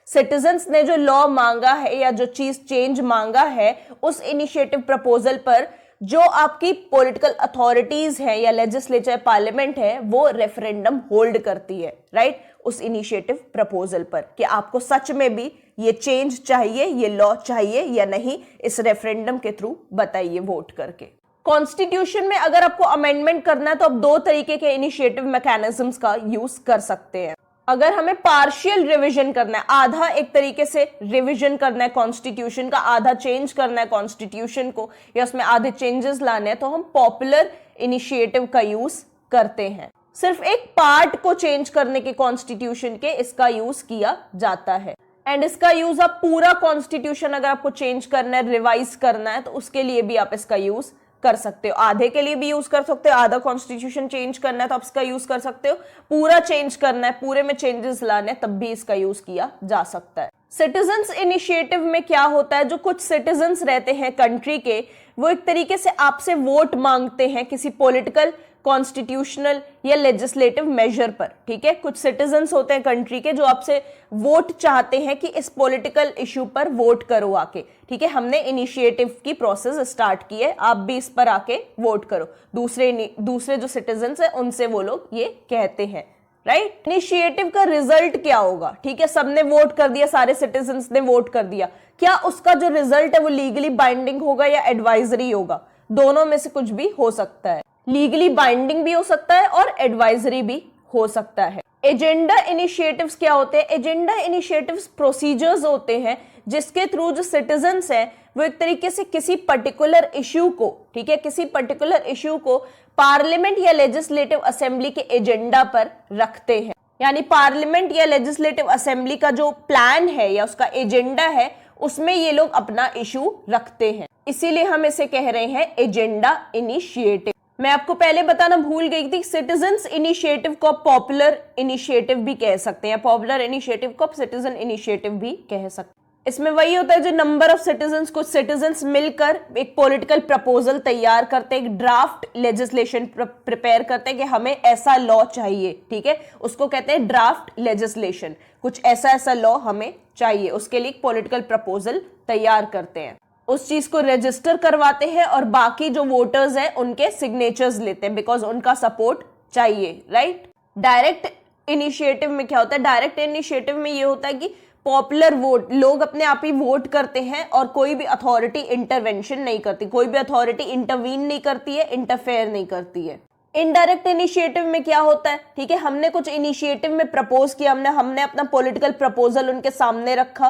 सिटीजंस ने जो लॉ मांगा है या जो चीज चेंज मांगा है, उस इनिशिएटिव प्रपोजल पर जो आपकी पॉलिटिकल अथॉरिटीज है या लेजिस्लेचर पार्लियामेंट है वो रेफरेंडम होल्ड करती है, राइट, उस इनिशिएटिव प्रपोजल पर कि आपको सच में भी ये चेंज चाहिए, ये लॉ चाहिए या नहीं, इस रेफरेंडम के थ्रू बताइए वोट करके। कॉन्स्टिट्यूशन में अगर आपको अमेंडमेंट करना है तो आप दो तरीके के इनिशिएटिव मैकेनिज्म्स का यूज कर सकते हैं। अगर हमें पार्शियल रिवीजन करना है, आधा एक तरीके से रिवीजन करना है कॉन्स्टिट्यूशन का, आधा चेंज करना है कॉन्स्टिट्यूशन को या उसमें आधे चेंजेस लाने हैं, तो हम पॉपुलर इनिशिएटिव का यूज करते हैं। सिर्फ एक पार्ट को चेंज करने के कॉन्स्टिट्यूशन के इसका यूज किया जाता है। एंड इसका यूज आप पूरा कॉन्स्टिट्यूशन अगर आपको चेंज करना है, रिवाइज करना है, तो उसके लिए भी आप इसका यूज कर सकते हो। आधे के लिए भी यूज कर सकते हो, आधा कॉन्स्टिट्यूशन चेंज करना है तो आप इसका यूज कर सकते हो, पूरा चेंज करना है, पूरे में चेंजेस लाने तब भी इसका यूज किया जा सकता है। सिटीजंस इनिशिएटिव में क्या होता है, जो कुछ सिटीजंस रहते हैं कंट्री के, वो एक तरीके से आपसे वोट मांगते हैं किसी पॉलिटिकल, कॉन्स्टिट्यूशनल या लेजिस्लेटिव मेजर पर, ठीक है। कुछ सिटीजंस होते हैं कंट्री के जो आपसे वोट चाहते हैं कि इस पॉलिटिकल इशू पर वोट करो आके, ठीक है, हमने इनिशिएटिव की प्रोसेस स्टार्ट की है, आप भी इस पर आके वोट करो। दूसरे जो सिटीजंस है उनसे वो लोग ये कहते हैं, राइट। इनिशिएटिव का रिजल्ट क्या होगा, ठीक है, सबने वोट कर दिया, सारे सिटीजंस ने वोट कर दिया, क्या उसका जो रिजल्ट है वो लीगली बाइंडिंग होगा या एडवाइजरी होगा? दोनों में से कुछ भी हो सकता है, लीगली बाइंडिंग भी हो सकता है और एडवाइजरी भी हो सकता है। एजेंडा इनिशिएटिव्स क्या होते हैं? एजेंडा इनिशिएटिव्स प्रोसीजर्स होते हैं जिसके थ्रू जो सिटीजंस हैं वो एक तरीके से किसी पर्टिकुलर इश्यू को, ठीक है, किसी पर्टिकुलर इश्यू को पार्लियामेंट या लेजिस्लेटिव असेंबली के एजेंडा पर रखते हैं। यानी पार्लियामेंट या लेजिस्लेटिव असेंबली का जो प्लान है या उसका एजेंडा है उसमें ये लोग अपना इश्यू रखते हैं, इसीलिए हम इसे कह रहे हैं एजेंडा इनिशिएटिव। मैं आपको पहले बताना भूल गई थी, सिटीजंस इनिशिएटिव को पॉपुलर इनिशिएटिव भी कह सकते हैं, पॉपुलर इनिशिएटिव को सिटीजन इनिशिएटिव भी कह सकते हैं। इसमें वही होता है जो नंबर ऑफ सिटीजंस, कुछ सिटीजंस मिलकर एक पॉलिटिकल प्रपोजल तैयार करते हैं, एक ड्राफ्ट लेजिस्लेशन प्रिपेयर करते हैं कि हमें ऐसा लॉ चाहिए, ठीक है, उसको कहते हैं ड्राफ्ट लेजिस्लेशन। कुछ ऐसा लॉ हमें चाहिए, उसके लिए एक पॉलिटिकल प्रपोजल तैयार करते हैं, उस चीज को रजिस्टर करवाते हैं और बाकी जो वोटर्स हैं उनके सिग्नेचर्स लेते हैं बिकॉज उनका सपोर्ट चाहिए, राइट। डायरेक्ट इनिशिएटिव में क्या होता है? डायरेक्ट इनिशिएटिव में ये होता है कि पॉपुलर वोट, लोग अपने आप ही वोट करते हैं और कोई भी अथॉरिटी इंटरवेंशन नहीं करती, कोई भी अथॉरिटी इंटरवीन नहीं करती है, इंटरफेयर नहीं करती है। इनडायरेक्ट इनिशिएटिव में क्या होता है, ठीक है, हमने कुछ इनिशिएटिव में प्रपोज किया, हमने अपना पॉलिटिकल प्रपोजल उनके सामने रखा,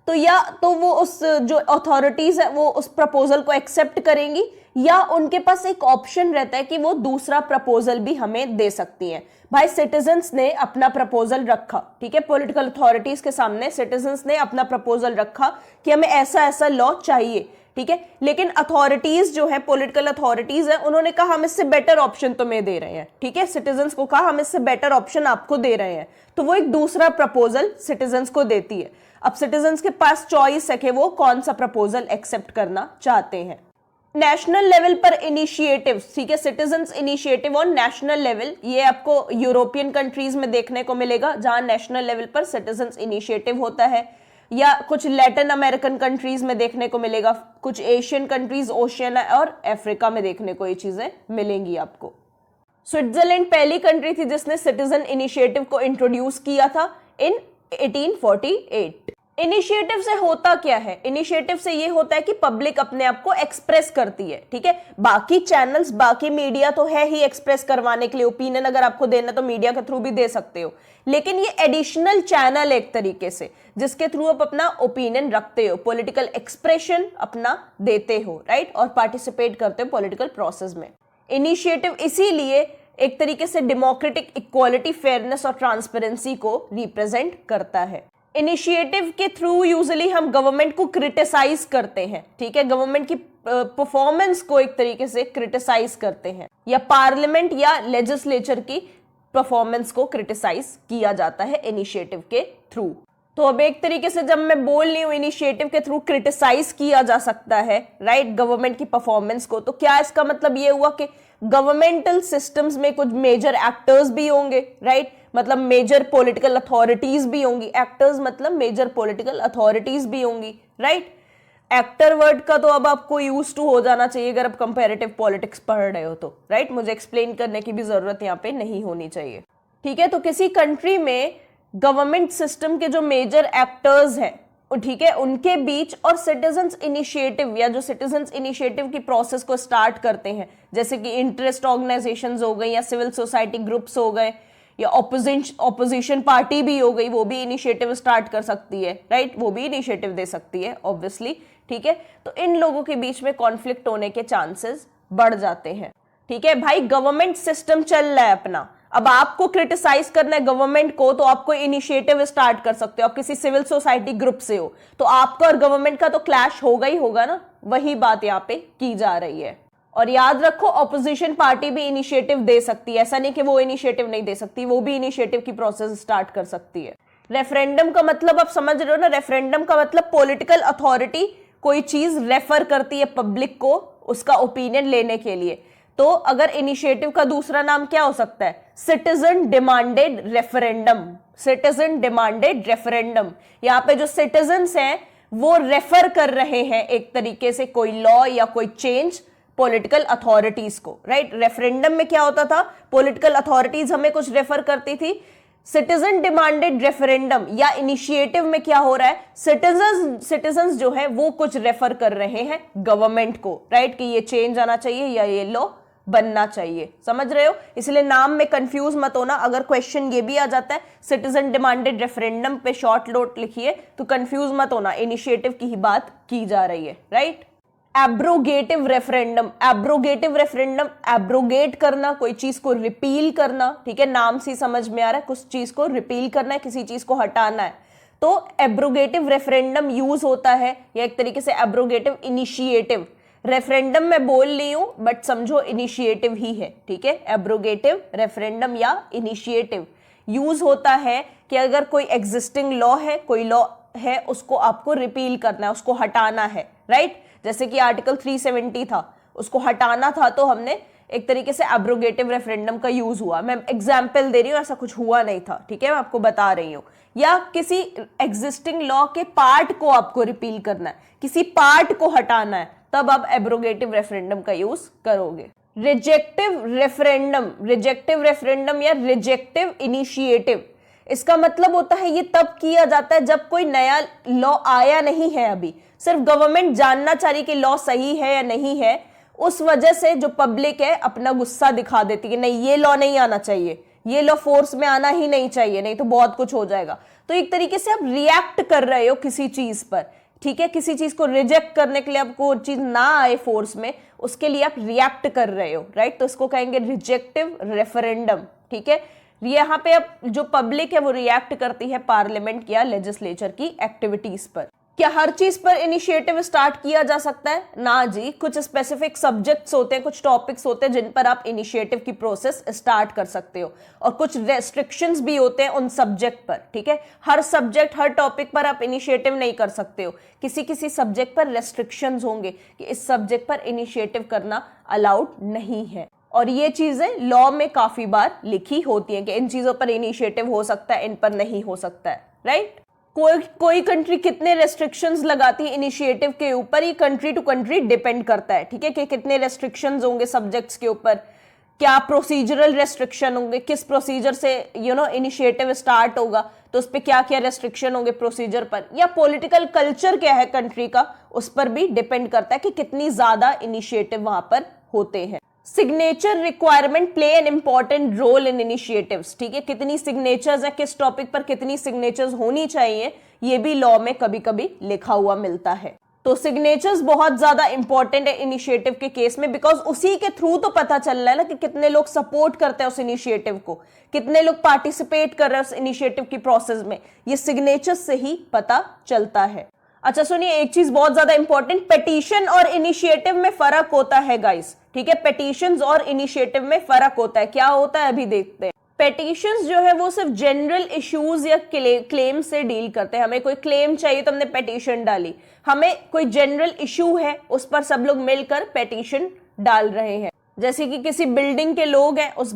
तो या तो वो उस जो अथॉरिटीज है वो उस प्रपोजल को एक्सेप्ट करेंगी, या उनके पास एक ऑप्शन रहता है कि वो दूसरा प्रपोजल भी हमें दे सकती हैं। भाई सिटीजन्स ने अपना प्रपोजल रखा, ठीक है, पॉलिटिकल अथॉरिटीज के सामने सिटीजन्स ने अपना प्रपोजल रखा कि हमें ऐसा ऐसा लॉ चाहिए, ठीक है, लेकिन अथॉरिटीज जो है, पॉलिटिकल अथॉरिटीज है, उन्होंने कहा हम इससे बेटर ऑप्शन तुम्हें दे रहे हैं, ठीक है, सिटीजन्स को कहा हम इससे बेटर ऑप्शन आपको दे रहे हैं, तो वो एक दूसरा प्रपोजल सिटीजन्स को देती है। अब सिटीजन्स के पास चॉइस है कि वो कौन सा प्रपोजल एक्सेप्ट करना चाहते हैं। नेशनल लेवल पर इनिशिएटिव, ठीक है, citizens initiative on national level, ये आपको यूरोपियन कंट्रीज में देखने को मिलेगा जहां नेशनल लेवल पर सिटीजन्स इनिशिएटिव होता है, या कुछ लैटिन अमेरिकन कंट्रीज में देखने को मिलेगा, कुछ एशियन कंट्रीज, ओशियन और अफ्रीका में देखने को ये चीजें मिलेंगी आपको। स्विट्जरलैंड पहली कंट्री थी जिसने सिटीजन इनिशिएटिव को इंट्रोड्यूस किया था इन 1848। इनिशिएटिव से होता क्या है, इनिशिएटिव से ये होता है कि पब्लिक अपने आप को एक्सप्रेस करती है, ठीक है, बाकी चैनल्स, बाकी मीडिया तो है ही एक्सप्रेस करवाने के लिए, ओपिनियन अगर आपको देना तो मीडिया के थ्रू भी दे सकते हो, लेकिन ये एडिशनल चैनल एक तरीके से जिसके थ्रू आप अपना ओपिनियन रखते हो, पॉलिटिकल एक्सप्रेशन अपना देते हो, राइट, और पार्टिसिपेट करते हो पॉलिटिकल प्रोसेस में। इनिशिएटिव इसीलिए एक तरीके से डेमोक्रेटिक इक्वालिटी, फेयरनेस और ट्रांसपेरेंसी को रिप्रेजेंट करता है। इनिशिएटिव के थ्रू यूजुअली हम गवर्नमेंट को क्रिटिसाइज करते हैं, ठीक है, गवर्नमेंट की परफॉर्मेंस को एक तरीके से क्रिटिसाइज करते हैं, या पार्लियामेंट या लेजिस्लेचर की परफॉर्मेंस को क्रिटिसाइज किया जाता है इनिशिएटिव के थ्रू। तो अब एक तरीके से जब मैं बोल रही हूँ इनिशिएटिव के थ्रू क्रिटिसाइज किया जा सकता है, राइट, गवर्नमेंट की परफॉर्मेंस को, तो क्या इसका मतलब ये हुआ कि गवर्नमेंटल सिस्टम्स में कुछ मेजर एक्टर्स भी होंगे, राइट, मतलब मेजर पॉलिटिकल अथॉरिटीज भी होंगी, एक्टर्स मतलब मेजर पॉलिटिकल अथॉरिटीज भी होंगी, राइट। एक्टर वर्ड का तो अब आपको यूज टू हो जाना चाहिए अगर आप कंपैरेटिव पॉलिटिक्स पढ़ रहे हो तो, राइट, मुझे एक्सप्लेन करने की भी जरूरत यहाँ पे नहीं होनी चाहिए, ठीक है। तो किसी कंट्री में गवर्नमेंट सिस्टम के जो मेजर एक्टर्स हैं, ठीक है, उनके बीच और सिटीजन्स इनिशिएटिव या जो सिटीजन्स इनिशिएटिव की प्रोसेस को स्टार्ट करते हैं, जैसे कि इंटरेस्ट ऑर्गेनाइजेशंस हो गई, या सिविल सोसाइटी ग्रुप्स हो गए, या ऑपोजिशन पार्टी भी हो गई, वो भी इनिशिएटिव स्टार्ट कर सकती है, राइट, वो भी इनिशिएटिव दे सकती है ऑब्वियसली, ठीक है। तो इन लोगों के बीच में कॉन्फ्लिक्ट होने के चांसेस बढ़ जाते हैं, ठीक है। भाई गवर्नमेंट सिस्टम चल रहा है अपना, अब आपको क्रिटिसाइज करना है गवर्नमेंट को, तो आपको इनिशिएटिव स्टार्ट कर सकते हो, आप किसी सिविल सोसाइटी ग्रुप से हो, तो आपका और गवर्नमेंट का तो क्लैश होगा ही होगा ना, वही बात यहाँ पे की जा रही है। और याद रखो ऑपोजिशन पार्टी भी इनिशिएटिव दे सकती है, ऐसा नहीं कि वो इनिशिएटिव नहीं दे सकती, वो भी इनिशिएटिव की प्रोसेस स्टार्ट कर सकती है। रेफरेंडम का मतलब आप समझ रहे हो ना, रेफरेंडम का मतलब पॉलिटिकल अथॉरिटी कोई चीज रेफर करती है पब्लिक को उसका ओपिनियन लेने के लिए। तो अगर इनिशिएटिव का दूसरा नाम क्या हो सकता है, citizen demanded referendum, citizen demanded referendum. यहाँ पे जो सिटीजन्स हैं वो रेफर कर रहे हैं एक तरीके से कोई लॉ या कोई चेंज पॉलिटिकल अथॉरिटीज को, राइट। रेफरेंडम में क्या होता था, पॉलिटिकल अथॉरिटीज हमें कुछ रेफर करती थी, सिटीजन डिमांडेड रेफरेंडम या इनिशिएटिव में क्या हो रहा है, सिटीजन्स जो है वो कुछ रेफर कर रहे हैं गवर्नमेंट को, राइट, कि ये चेंज आना चाहिए या ये लॉ बनना चाहिए, समझ रहे हो। इसलिए नाम में कंफ्यूज मत होना, अगर क्वेश्चन ये भी आ जाता है सिटीजन डिमांडेड रेफरेंडम पे शॉर्ट नोट लिखिए तो कंफ्यूज मत होना, इनिशिएटिव की ही बात की जा रही है, राइट। एब्रोगेटिव रेफरेंडम, एब्रोगेटिव रेफरेंडम, एब्रोगेट करना, कोई चीज को रिपील करना, ठीक है, नाम से समझ में आ रहा है, कुछ चीज को रिपील करना है, किसी चीज को हटाना है, तो एब्रोगेटिव रेफरेंडम यूज होता है, या एक तरीके से एब्रोगेटिव इनिशिएटिव। रेफरेंडम में बोल रही हूं बट समझो इनिशिएटिव ही है, ठीक है। एब्रोगेटिव रेफरेंडम या इनिशिएटिव यूज होता है कि अगर कोई एग्जिस्टिंग लॉ है, कोई लॉ है, उसको आपको रिपील करना है, उसको हटाना है, राइट। जैसे कि आर्टिकल 370 था, उसको हटाना था, तो हमने एक तरीके से एब्रोगेटिव रेफरेंडम का यूज हुआ। मैं एग्जाम्पल दे रही हूँ, ऐसा कुछ हुआ नहीं था, ठीक है, मैं आपको बता रही हूँ। या किसी एग्जिस्टिंग लॉ के पार्ट को आपको रिपील करना है, किसी पार्ट को हटाना है, तब आप एब्रोगेटिव रेफरेंडम का यूज करोगे। रिजेक्टिव रेफरेंडम, रिजेक्टिव रेफरेंडम या रिजेक्टिव इनिशिएटिव, इसका मतलब होता है ये तब किया जाता है जब कोई नया लॉ आया नहीं है, अभी सिर्फ गवर्नमेंट जानना चाह रही कि लॉ सही है या नहीं है, उस वजह से जो पब्लिक है अपना गुस्सा दिखा देती है, नहीं ये लॉ नहीं आना चाहिए, ये लॉ फोर्स में आना ही नहीं चाहिए, नहीं तो बहुत कुछ हो जाएगा। तो एक तरीके से आप रिएक्ट कर रहे हो किसी चीज पर, ठीक है, किसी चीज को रिजेक्ट करने के लिए, आपको चीज ना आए फोर्स में, उसके लिए आप रिएक्ट कर रहे हो, राइट। तो इसको कहेंगे रिजेक्टिव रेफरेंडम, ठीक है। यहाँ पे अब जो पब्लिक है वो रिएक्ट करती है पार्लियामेंट या लेजिस्लेचर की एक्टिविटीज पर। क्या हर चीज पर इनिशिएटिव स्टार्ट किया जा सकता है? ना जी, कुछ स्पेसिफिक सब्जेक्ट्स होते हैं, कुछ टॉपिक्स होते हैं जिन पर आप इनिशिएटिव की प्रोसेस स्टार्ट कर सकते हो, और कुछ रेस्ट्रिक्शंस भी होते हैं उन सब्जेक्ट पर, ठीक है। हर सब्जेक्ट, हर टॉपिक पर आप इनिशिएटिव नहीं कर सकते हो, किसी किसी सब्जेक्ट पर रेस्ट्रिक्शंस होंगे कि इस सब्जेक्ट पर इनिशिएटिव करना अलाउड नहीं है, और ये चीजें लॉ में काफी बार लिखी होती हैं कि इन चीजों पर इनिशिएटिव हो सकता है, इन पर नहीं हो सकता है, राइट। कोई कंट्री कितने रेस्ट्रिक्शंस लगाती है इनिशिएटिव के ऊपर, ये कंट्री टू कंट्री डिपेंड करता है, ठीक है, कि कितने रेस्ट्रिक्शंस होंगे सब्जेक्ट्स के ऊपर, क्या प्रोसीजरल रेस्ट्रिक्शन होंगे, किस प्रोसीजर से इनिशिएटिव स्टार्ट होगा, तो उस पर क्या क्या रेस्ट्रिक्शन होंगे प्रोसीजर पर, या पॉलिटिकल कल्चर क्या है कंट्री का, उस पर भी डिपेंड करता है कि कितनी ज्यादा इनिशिएटिव वहां पर होते हैं। Signature requirement play an important role in initiatives, ठीक है, कितनी सिग्नेचर्स है, किस टॉपिक पर कितनी सिग्नेचर्स होनी चाहिए, ये भी लॉ में कभी कभी लिखा हुआ मिलता है। तो सिग्नेचर्स बहुत ज्यादा इंपॉर्टेंट है इनिशिएटिव के केस में, बिकॉज उसी के थ्रू तो पता चल रहा है ना कि कितने लोग सपोर्ट करते हैं उस इनिशिएटिव को, कितने लोग पार्टिसिपेट कर रहे हैं उस इनिशिएटिव की प्रोसेस में, ये सिग्नेचर्स से ही पता चलता है। अच्छा सुनिए, एक चीज बहुत ज्यादा इंपॉर्टेंट, पेटिशन और इनिशिएटिव में फर्क होता है गाइस, ठीक है। पेटिशंस और इनिशिएटिव में फर्क होता है, क्या होता है अभी देखते हैं। पेटिशंस जो है वो सिर्फ जनरल इश्यूज या क्लेम से डील करते हैं, हमें कोई क्लेम चाहिए तो हमने पेटिशन डाली, हमें कोई जनरल इशू है उस पर सब लोग मिलकर पेटिशन डाल रहे हैं। जैसे कि किसी बिल्डिंग के लोग हैं, उस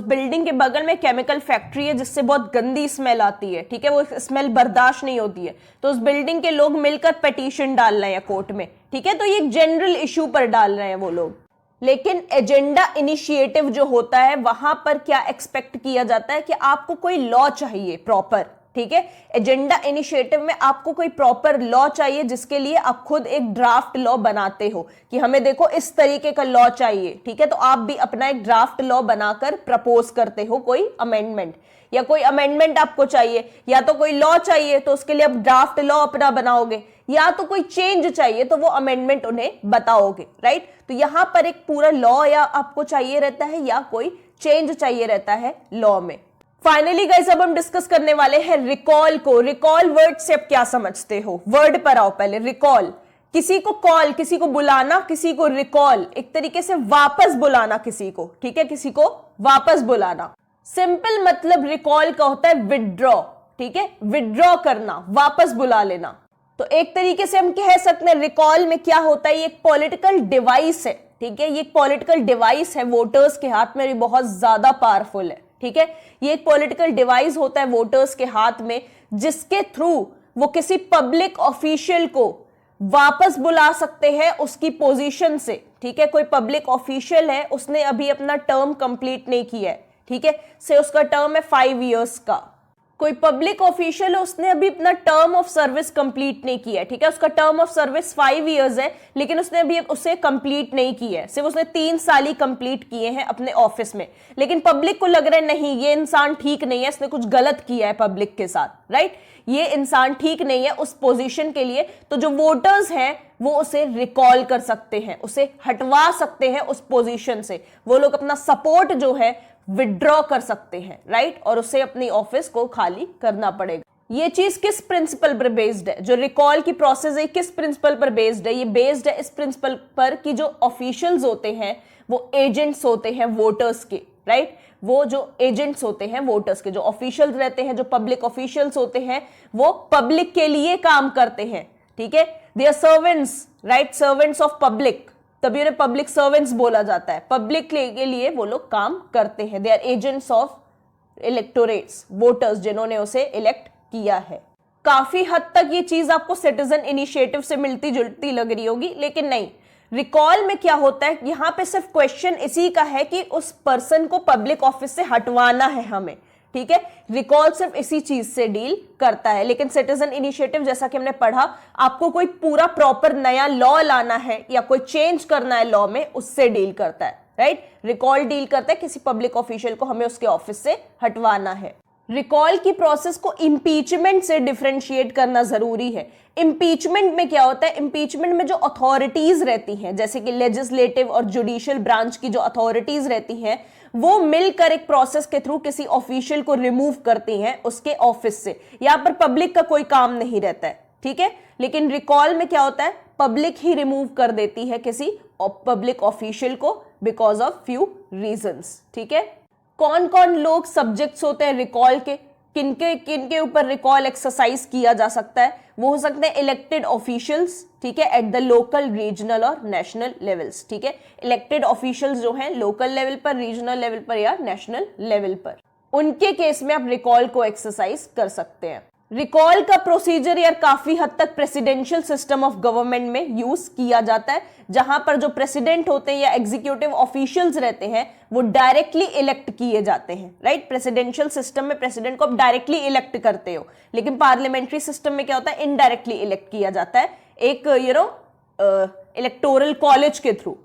बिल्डिंग के बगल में केमिकल फैक्ट्री है जिससे बहुत गंदी स्मेल आती है, ठीक है, वो स्मेल बर्दाश्त नहीं होती है, तो उस बिल्डिंग के लोग मिलकर पेटिशन डाल रहे हैं कोर्ट में, ठीक है, तो ये जनरल इशू पर डाल रहे हैं वो लोग। लेकिन एजेंडा इनिशिएटिव जो होता है वहां पर क्या एक्सपेक्ट किया जाता है कि आपको कोई लॉ चाहिए प्रॉपर, ठीक है। एजेंडा इनिशिएटिव में आपको कोई प्रॉपर लॉ चाहिए जिसके लिए आप खुद एक ड्राफ्ट लॉ बनाते हो कि हमें देखो इस तरीके का लॉ चाहिए, ठीक है, तो आप भी अपना एक ड्राफ्ट लॉ बनाकर प्रपोज करते हो कोई अमेंडमेंट, या कोई अमेंडमेंट आपको चाहिए, या तो कोई लॉ चाहिए तो उसके लिए आप ड्राफ्ट लॉ अपना बनाओगे, या तो कोई चेंज चाहिए तो वो अमेंडमेंट उन्हें बताओगे, राइट। तो यहां पर एक पूरा लॉ या आपको चाहिए रहता है या कोई चेंज चाहिए रहता है लॉ में। फाइनली गाइस अब हम डिस्कस करने वाले हैं रिकॉल को। रिकॉल वर्ड से आप क्या समझते हो? वर्ड पर आओ पहले। रिकॉल, किसी को कॉल, किसी को बुलाना, किसी को रिकॉल, एक तरीके से वापस बुलाना किसी को, ठीक है, किसी को वापस बुलाना। सिंपल मतलब रिकॉल का होता है विदड्रॉ, ठीक है, विदड्रॉ करना, वापस बुला लेना। तो एक तरीके से हम कह सकते हैं रिकॉल में क्या होता है, ये एक पॉलिटिकल डिवाइस है, ठीक है, ये एक पॉलिटिकल डिवाइस है वोटर्स के हाथ में, बहुत ज्यादा पावरफुल है, ठीक है। ये एक पॉलिटिकल डिवाइस होता है वोटर्स के हाथ में जिसके थ्रू वो किसी पब्लिक ऑफिशियल को वापस बुला सकते हैं उसकी पोजीशन से, ठीक है। कोई पब्लिक ऑफिशियल है, उसने अभी अपना टर्म कंप्लीट नहीं किया है, ठीक है, से उसका टर्म है 5 इयर्स का। कोई पब्लिक ऑफिशियल है, उसने अभी अपना टर्म ऑफ सर्विस कंप्लीट नहीं किया है, ठीक है, उसका टर्म ऑफ सर्विस 5 इयर्स है, लेकिन उसने अभी उसे कंप्लीट नहीं किया है, सिर्फ उसने 3 साल ही कंप्लीट किए हैं अपने ऑफिस में, लेकिन पब्लिक को लग रहा है नहीं ये इंसान ठीक नहीं है, इसने कुछ गलत किया है पब्लिक के साथ, राइट, ये इंसान ठीक नहीं है उस पोजीशन के लिए। तो जो वोटर्स हैं वो उसे रिकॉल कर सकते हैं, उसे हटवा सकते हैं उस पोजीशन से, वो लोग अपना सपोर्ट जो है विड्रॉ कर सकते हैं, राइट, और उसे अपनी ऑफिस को खाली करना पड़ेगा। ये चीज किस प्रिंसिपल पर बेस्ड है? जो रिकॉल की प्रोसेस है किस प्रिंसिपल पर बेस्ड है? ये बेस्ड है इस प्रिंसिपल पर कि जो ऑफिशियल्स होते हैं वो एजेंट्स होते हैं वोटर्स के, राइट, वो जो एजेंट्स होते हैं वोटर्स के, जो ऑफिशियल्स रहते हैं, जो पब्लिक ऑफिशियल्स होते हैं, वो पब्लिक के लिए काम करते हैं, ठीक है, they are servants, right, servants of public, तभी उन्हें पब्लिक सर्वेंट्स बोला जाता है, पब्लिक के लिए वो लोग काम करते हैं, they are agents of electorates, voters जिन्होंने उसे इलेक्ट किया है। काफी हद तक ये चीज आपको सिटीजन इनिशिएटिव से मिलती जुलती लग रही होगी, लेकिन नहीं, रिकॉल में क्या होता है, यहां पे सिर्फ क्वेश्चन इसी का है कि उस पर्सन को पब्लिक ऑफिस से हटवाना है हमें, ठीक है, रिकॉल सिर्फ इसी चीज से डील करता है। लेकिन सिटीजन इनिशिएटिव जैसा कि हमने पढ़ा, आपको कोई पूरा प्रॉपर नया लॉ लाना है या कोई चेंज करना है लॉ में, उससे डील करता है, राइट। रिकॉल डील करता है किसी पब्लिक ऑफिशियल को हमें उसके ऑफिस से हटवाना है। रिकॉल की प्रोसेस को इंपीचमेंट से डिफरेंशिएट करना जरूरी है। इंपीचमेंट में क्या होता है, इंपीचमेंट में जो अथॉरिटीज रहती हैं, जैसे कि लेजिस्लेटिव और जुडिशियल ब्रांच की जो अथॉरिटीज रहती हैं, वो मिलकर एक प्रोसेस के थ्रू किसी ऑफिशियल को रिमूव करती हैं उसके ऑफिस से। यहां पर पब्लिक का कोई काम नहीं रहता है, ठीक है। लेकिन रिकॉल में क्या होता है, पब्लिक ही रिमूव कर देती है किसी पब्लिक ऑफिशियल को बिकॉज ऑफ फ्यू रीजंस, ठीक है। कौन कौन लोग सब्जेक्ट्स होते हैं रिकॉल के, किनके किनके ऊपर रिकॉल एक्सरसाइज किया जा सकता है, वो हो सकते हैं इलेक्टेड ऑफिशियल्स, ठीक है, एट द लोकल, रीजनल और नेशनल लेवल्स, ठीक है। इलेक्टेड ऑफिशियल्स जो हैं लोकल लेवल पर, रीजनल लेवल पर या नेशनल लेवल पर, उनके केस में आप रिकॉल को एक्सरसाइज कर सकते हैं। रिकॉल का प्रोसीजर यार काफी हद तक प्रेसिडेंशियल सिस्टम ऑफ गवर्नमेंट में यूज किया जाता है, जहां पर जो प्रेसिडेंट होते हैं या एग्जीक्यूटिव ऑफिशियल्स रहते हैं वो डायरेक्टली इलेक्ट किए जाते हैं, राइट। प्रेसिडेंशियल सिस्टम में प्रेसिडेंट को आप डायरेक्टली इलेक्ट करते हो, लेकिन पार्लियामेंट्री सिस्टम में क्या होता है, इनडायरेक्टली इलेक्ट किया जाता है एक इलेक्टोरल कॉलेज के थ्रू।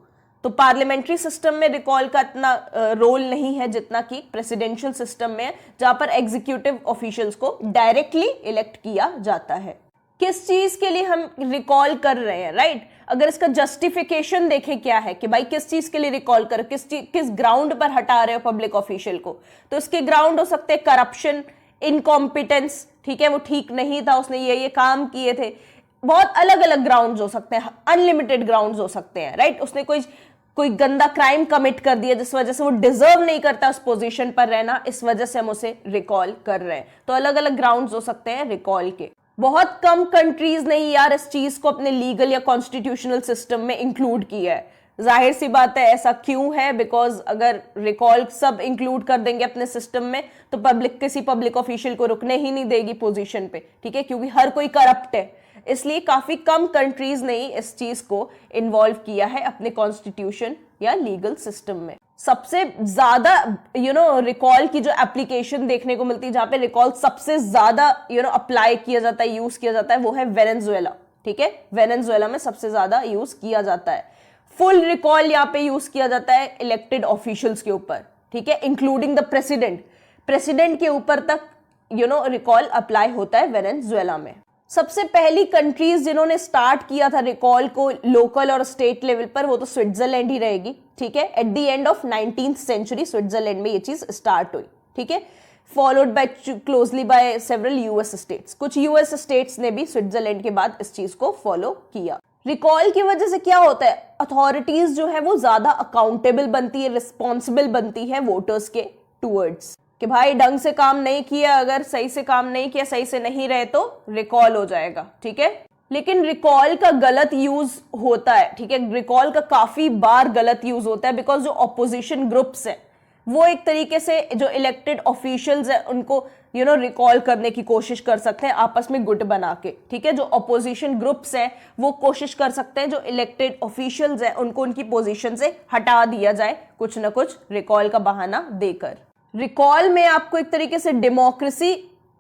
तो पार्लियामेंट्री सिस्टम में रिकॉल का इतना रोल नहीं है जितना कि प्रेसिडेंशियल सिस्टम में है, जहां पर एग्जीक्यूटिव ऑफिशियल्स को डायरेक्टली इलेक्ट किया जाता है। किस चीज के लिए हम रिकॉल कर रहे हैं, राइट। अगर इसका जस्टिफिकेशन देखें क्या है कि भाई किस चीज के लिए रिकॉल कर, किस ग्राउंड पर हटा रहे हो पब्लिक ऑफिशियल को, तो इसके ग्राउंड हो सकते हैं करप्शन, इनकॉम्पिटेंस, ठीक है, वो ठीक नहीं था, उसने ये काम किए थे। बहुत अलग अलग ग्राउंड्स हो सकते हैं, अनलिमिटेड ग्राउंड्स हो सकते हैं, राइट। उसने कोई गंदा क्राइम कमिट कर दिया जिस वजह से वो डिजर्व नहीं करता उस पोजीशन पर रहना, इस वजह से हम उसे रिकॉल कर रहे हैं। तो अलग अलग ग्राउंड्स हो सकते हैं रिकॉल के। बहुत कम कंट्रीज ने यार इस चीज को अपने लीगल या कॉन्स्टिट्यूशनल सिस्टम में इंक्लूड किया है। जाहिर सी बात है, ऐसा क्यों है, बिकॉज अगर रिकॉल सब इंक्लूड कर देंगे अपने सिस्टम में तो किसी पब्लिक ऑफिशियल को रुकने ही नहीं देगी पोजीशन पे, ठीक है, क्योंकि हर कोई करप्ट है। इसलिए काफी कम कंट्रीज ने इस चीज को इन्वॉल्व किया है अपने कॉन्स्टिट्यूशन या लीगल सिस्टम में। सबसे ज्यादा रिकॉल की जो एप्लीकेशन देखने को मिलती है, जहां पे रिकॉल सबसे ज्यादा अप्लाई किया जाता है, यूज किया जाता है, वो है वेनेजुएला, ठीक है। वेनेजुएला में सबसे ज्यादा यूज किया जाता है। फुल रिकॉल यहाँ पे यूज किया जाता है इलेक्टेड ऑफिशियल्स के ऊपर, ठीक है, इंक्लूडिंग द प्रेसिडेंट के ऊपर तक रिकॉल अप्लाई होता है वेनेजुएला में। सबसे पहली कंट्रीज जिन्होंने स्टार्ट किया था रिकॉल को लोकल और स्टेट लेवल पर, वो तो स्विट्जरलैंड ही रहेगी, ठीक है। At the end of 19th century Switzerland में ये चीज स्टार्ट हुई, ठीक है, followed by closely by several US states. कुछ यूएस स्टेट्स ने भी स्विट्जरलैंड के बाद इस चीज को फॉलो किया। रिकॉल की वजह से क्या होता है, अथॉरिटीज जो है वो ज्यादा अकाउंटेबल बनती है, रिस्पॉन्सिबल बनती है वोटर्स के टूवर्ड्स, कि भाई ढंग से काम नहीं किया, अगर सही से काम नहीं किया, सही से नहीं रहे तो रिकॉल हो जाएगा, ठीक है। लेकिन रिकॉल का गलत यूज होता है, ठीक है, रिकॉल का काफी बार गलत यूज होता है, बिकॉज जो ऑपोजिशन ग्रुप्स हैं वो एक तरीके से जो इलेक्टेड ऑफिशियल्स हैं उनको रिकॉल करने की कोशिश कर सकते हैं आपस में गुट बना के, ठीक है। जो ऑपोजिशन ग्रुप्स हैं वो कोशिश कर सकते हैं जो इलेक्टेड ऑफिशियल्स हैं उनको उनकी पोजीशन से हटा दिया जाए कुछ ना कुछ रिकॉल का बहाना देकर। रिकॉल में आपको एक तरीके से डेमोक्रेसी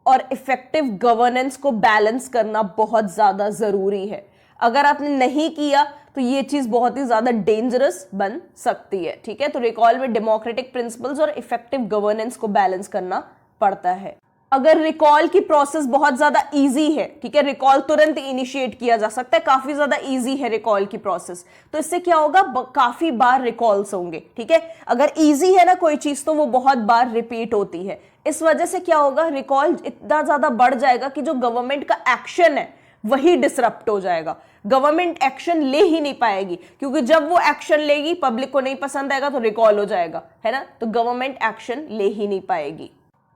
और इफेक्टिव गवर्नेंस को बैलेंस करना बहुत ज्यादा जरूरी है। अगर आपने नहीं किया तो ये चीज बहुत ही ज्यादा डेंजरस बन सकती है, ठीक है। तो रिकॉल में डेमोक्रेटिक प्रिंसिपल्स और इफेक्टिव गवर्नेंस को बैलेंस करना पड़ता है। अगर रिकॉल की प्रोसेस बहुत ज्यादा इजी है, ठीक है, रिकॉल तुरंत इनिशिएट किया जा सकता है, काफी ज्यादा इजी है रिकॉल की प्रोसेस, तो इससे क्या होगा, काफी बार रिकॉल्स होंगे, ठीक है। अगर इजी है ना कोई चीज तो वो बहुत बार रिपीट होती है। इस वजह से क्या होगा, रिकॉल इतना ज्यादा बढ़ जाएगा कि जो गवर्नमेंट का एक्शन है वही डिसरप्ट हो जाएगा। गवर्नमेंट एक्शन ले ही नहीं पाएगी, क्योंकि जब वो एक्शन लेगी पब्लिक को नहीं पसंद आएगा तो रिकॉल हो जाएगा, है ना। तो गवर्नमेंट एक्शन ले ही नहीं पाएगी।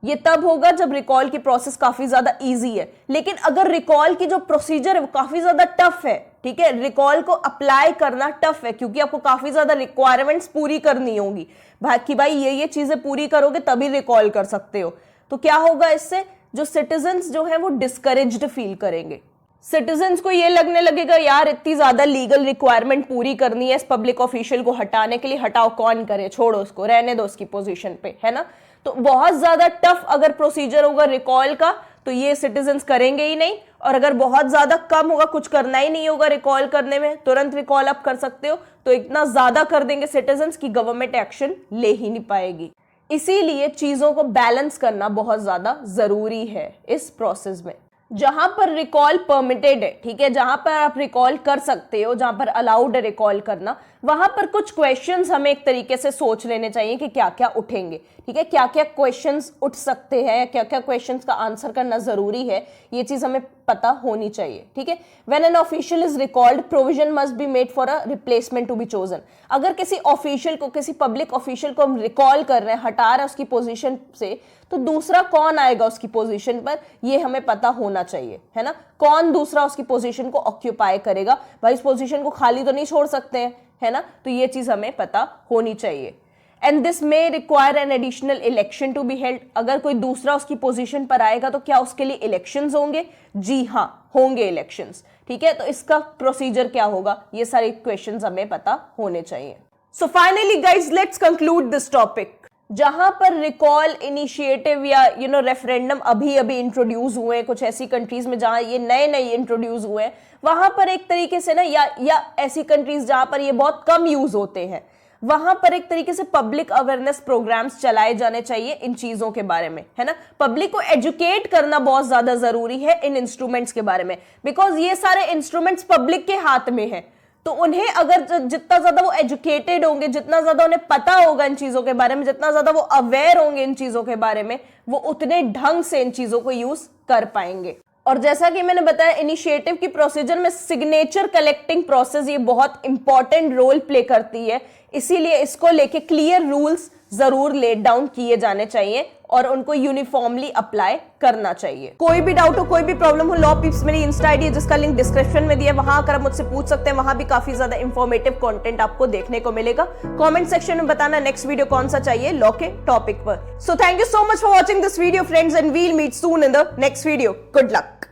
ये तब होगा जब रिकॉल की प्रोसेस काफी ज्यादा इजी है। लेकिन अगर रिकॉल की जो प्रोसीजर है वो काफी ज्यादा टफ है, ठीक है, रिकॉल को अप्लाई करना टफ है, क्योंकि आपको काफी ज्यादा रिक्वायरमेंट्स पूरी करनी होगी कि भाई ये चीजें पूरी करोगे तभी रिकॉल कर सकते हो। तो क्या होगा, इससे जो सिटीजन्स जो है वो डिस्करेज्ड फील करेंगे। सिटीजन्स को ये लगने लगेगा यार इतनी ज्यादा लीगल रिक्वायरमेंट पूरी करनी है इस पब्लिक ऑफिशियल को हटाने के लिए, हटाओ, कौन करे, छोड़ो उसको, रहने दो उसकी पोजीशन पे, है ना। तो बहुत ज्यादा टफ अगर प्रोसीजर होगा रिकॉल का तो ये सिटीजन्स करेंगे ही नहीं, और अगर बहुत ज्यादा कम होगा, कुछ करना ही नहीं होगा रिकॉल करने में, तुरंत रिकॉल अप कर सकते हो, तो इतना ज्यादा कर देंगे सिटीजन्स कि गवर्नमेंट एक्शन ले ही नहीं पाएगी। इसीलिए चीजों को बैलेंस करना बहुत ज्यादा जरूरी है इस प्रोसेस में। जहां पर रिकॉल परमिटेड है, ठीक है, जहां पर आप रिकॉल कर सकते हो, जहां पर अलाउड है रिकॉल करना, वहां पर कुछ क्वेश्चंस हमें एक तरीके से सोच लेने चाहिए कि क्या क्या उठेंगे, ठीक है, क्या क्या क्वेश्चंस उठ सकते हैं, क्या क्या क्वेश्चंस का आंसर करना जरूरी है, ये चीज हमें पता होनी चाहिए, ठीक है। When an official is recalled provision must be made for a replacement to be chosen. अगर किसी ऑफिशियल को, किसी पब्लिक ऑफिशियल को हम रिकॉल कर रहे हैं, हटा रहे हैं उसकी पोजीशन से, तो दूसरा कौन आएगा उसकी पोजीशन पर, ये हमें पता होना चाहिए, है ना। कौन दूसरा उसकी पोजीशन को ऑक्यूपाई करेगा, भाई इस पोजीशन को खाली तो नहीं छोड़ सकते हैं, है ना, तो ये चीज हमें पता होनी चाहिए। And this may require an additional election to be held. अगर कोई दूसरा उसकी पोजीशन पर आएगा तो क्या उसके लिए इलेक्शंस होंगे? जी हाँ, होंगे इलेक्शंस, ठीक है। तो इसका प्रोसीजर क्या होगा, ये सारे क्वेश्चंस हमें पता होने चाहिए। So finally guys, let's conclude this topic. जहां पर रिकॉल इनिशिएटिव या रेफरेंडम अभी अभी इंट्रोड्यूस हुए हैं कुछ ऐसी कंट्रीज में, जहां ये नए नए इंट्रोड्यूस हुए हैं, वहां पर एक तरीके से ना, या ऐसी कंट्रीज जहां पर ये बहुत कम यूज होते हैं, वहां पर एक तरीके से पब्लिक अवेयरनेस प्रोग्राम्स चलाए जाने चाहिए इन चीजों के बारे में, है ना। पब्लिक को एजुकेट करना बहुत ज्यादा जरूरी है इन इंस्ट्रूमेंट्स के बारे में, बिकॉज ये सारे इंस्ट्रूमेंट्स पब्लिक के हाथ में है। तो उन्हें अगर जितना ज्यादा वो एजुकेटेड होंगे, जितना ज्यादा उन्हें पता होगा इन चीजों के बारे में, जितना ज्यादा वो अवेयर होंगे इन चीजों के बारे में, वो उतने ढंग से इन चीजों को यूज कर पाएंगे। और जैसा कि मैंने बताया, इनिशिएटिव की प्रोसीजर में सिग्नेचर कलेक्टिंग प्रोसेस ये बहुत इंपॉर्टेंट रोल प्ले करती है, इसीलिए इसको लेके क्लियर रूल्स जरूर लेट डाउन किए जाने चाहिए और उनको यूनिफॉर्मली अप्लाई करना चाहिए। कोई भी डाउट हो, कोई भी प्रॉब्लम हो, लॉ पिप्स मेरी इंस्टा आईडी है जिसका लिंक डिस्क्रिप्शन में दिया है, वहां आकर आप मुझसे पूछ सकते हैं। वहां भी काफी ज्यादा इंफॉर्मेटिव कंटेंट आपको देखने को मिलेगा। कमेंट सेक्शन में बताना नेक्स्ट वीडियो कौन सा चाहिए लॉ के टॉपिक पर। So thank you so much for watching this video friends, and we'll meet soon in the next video. Good luck.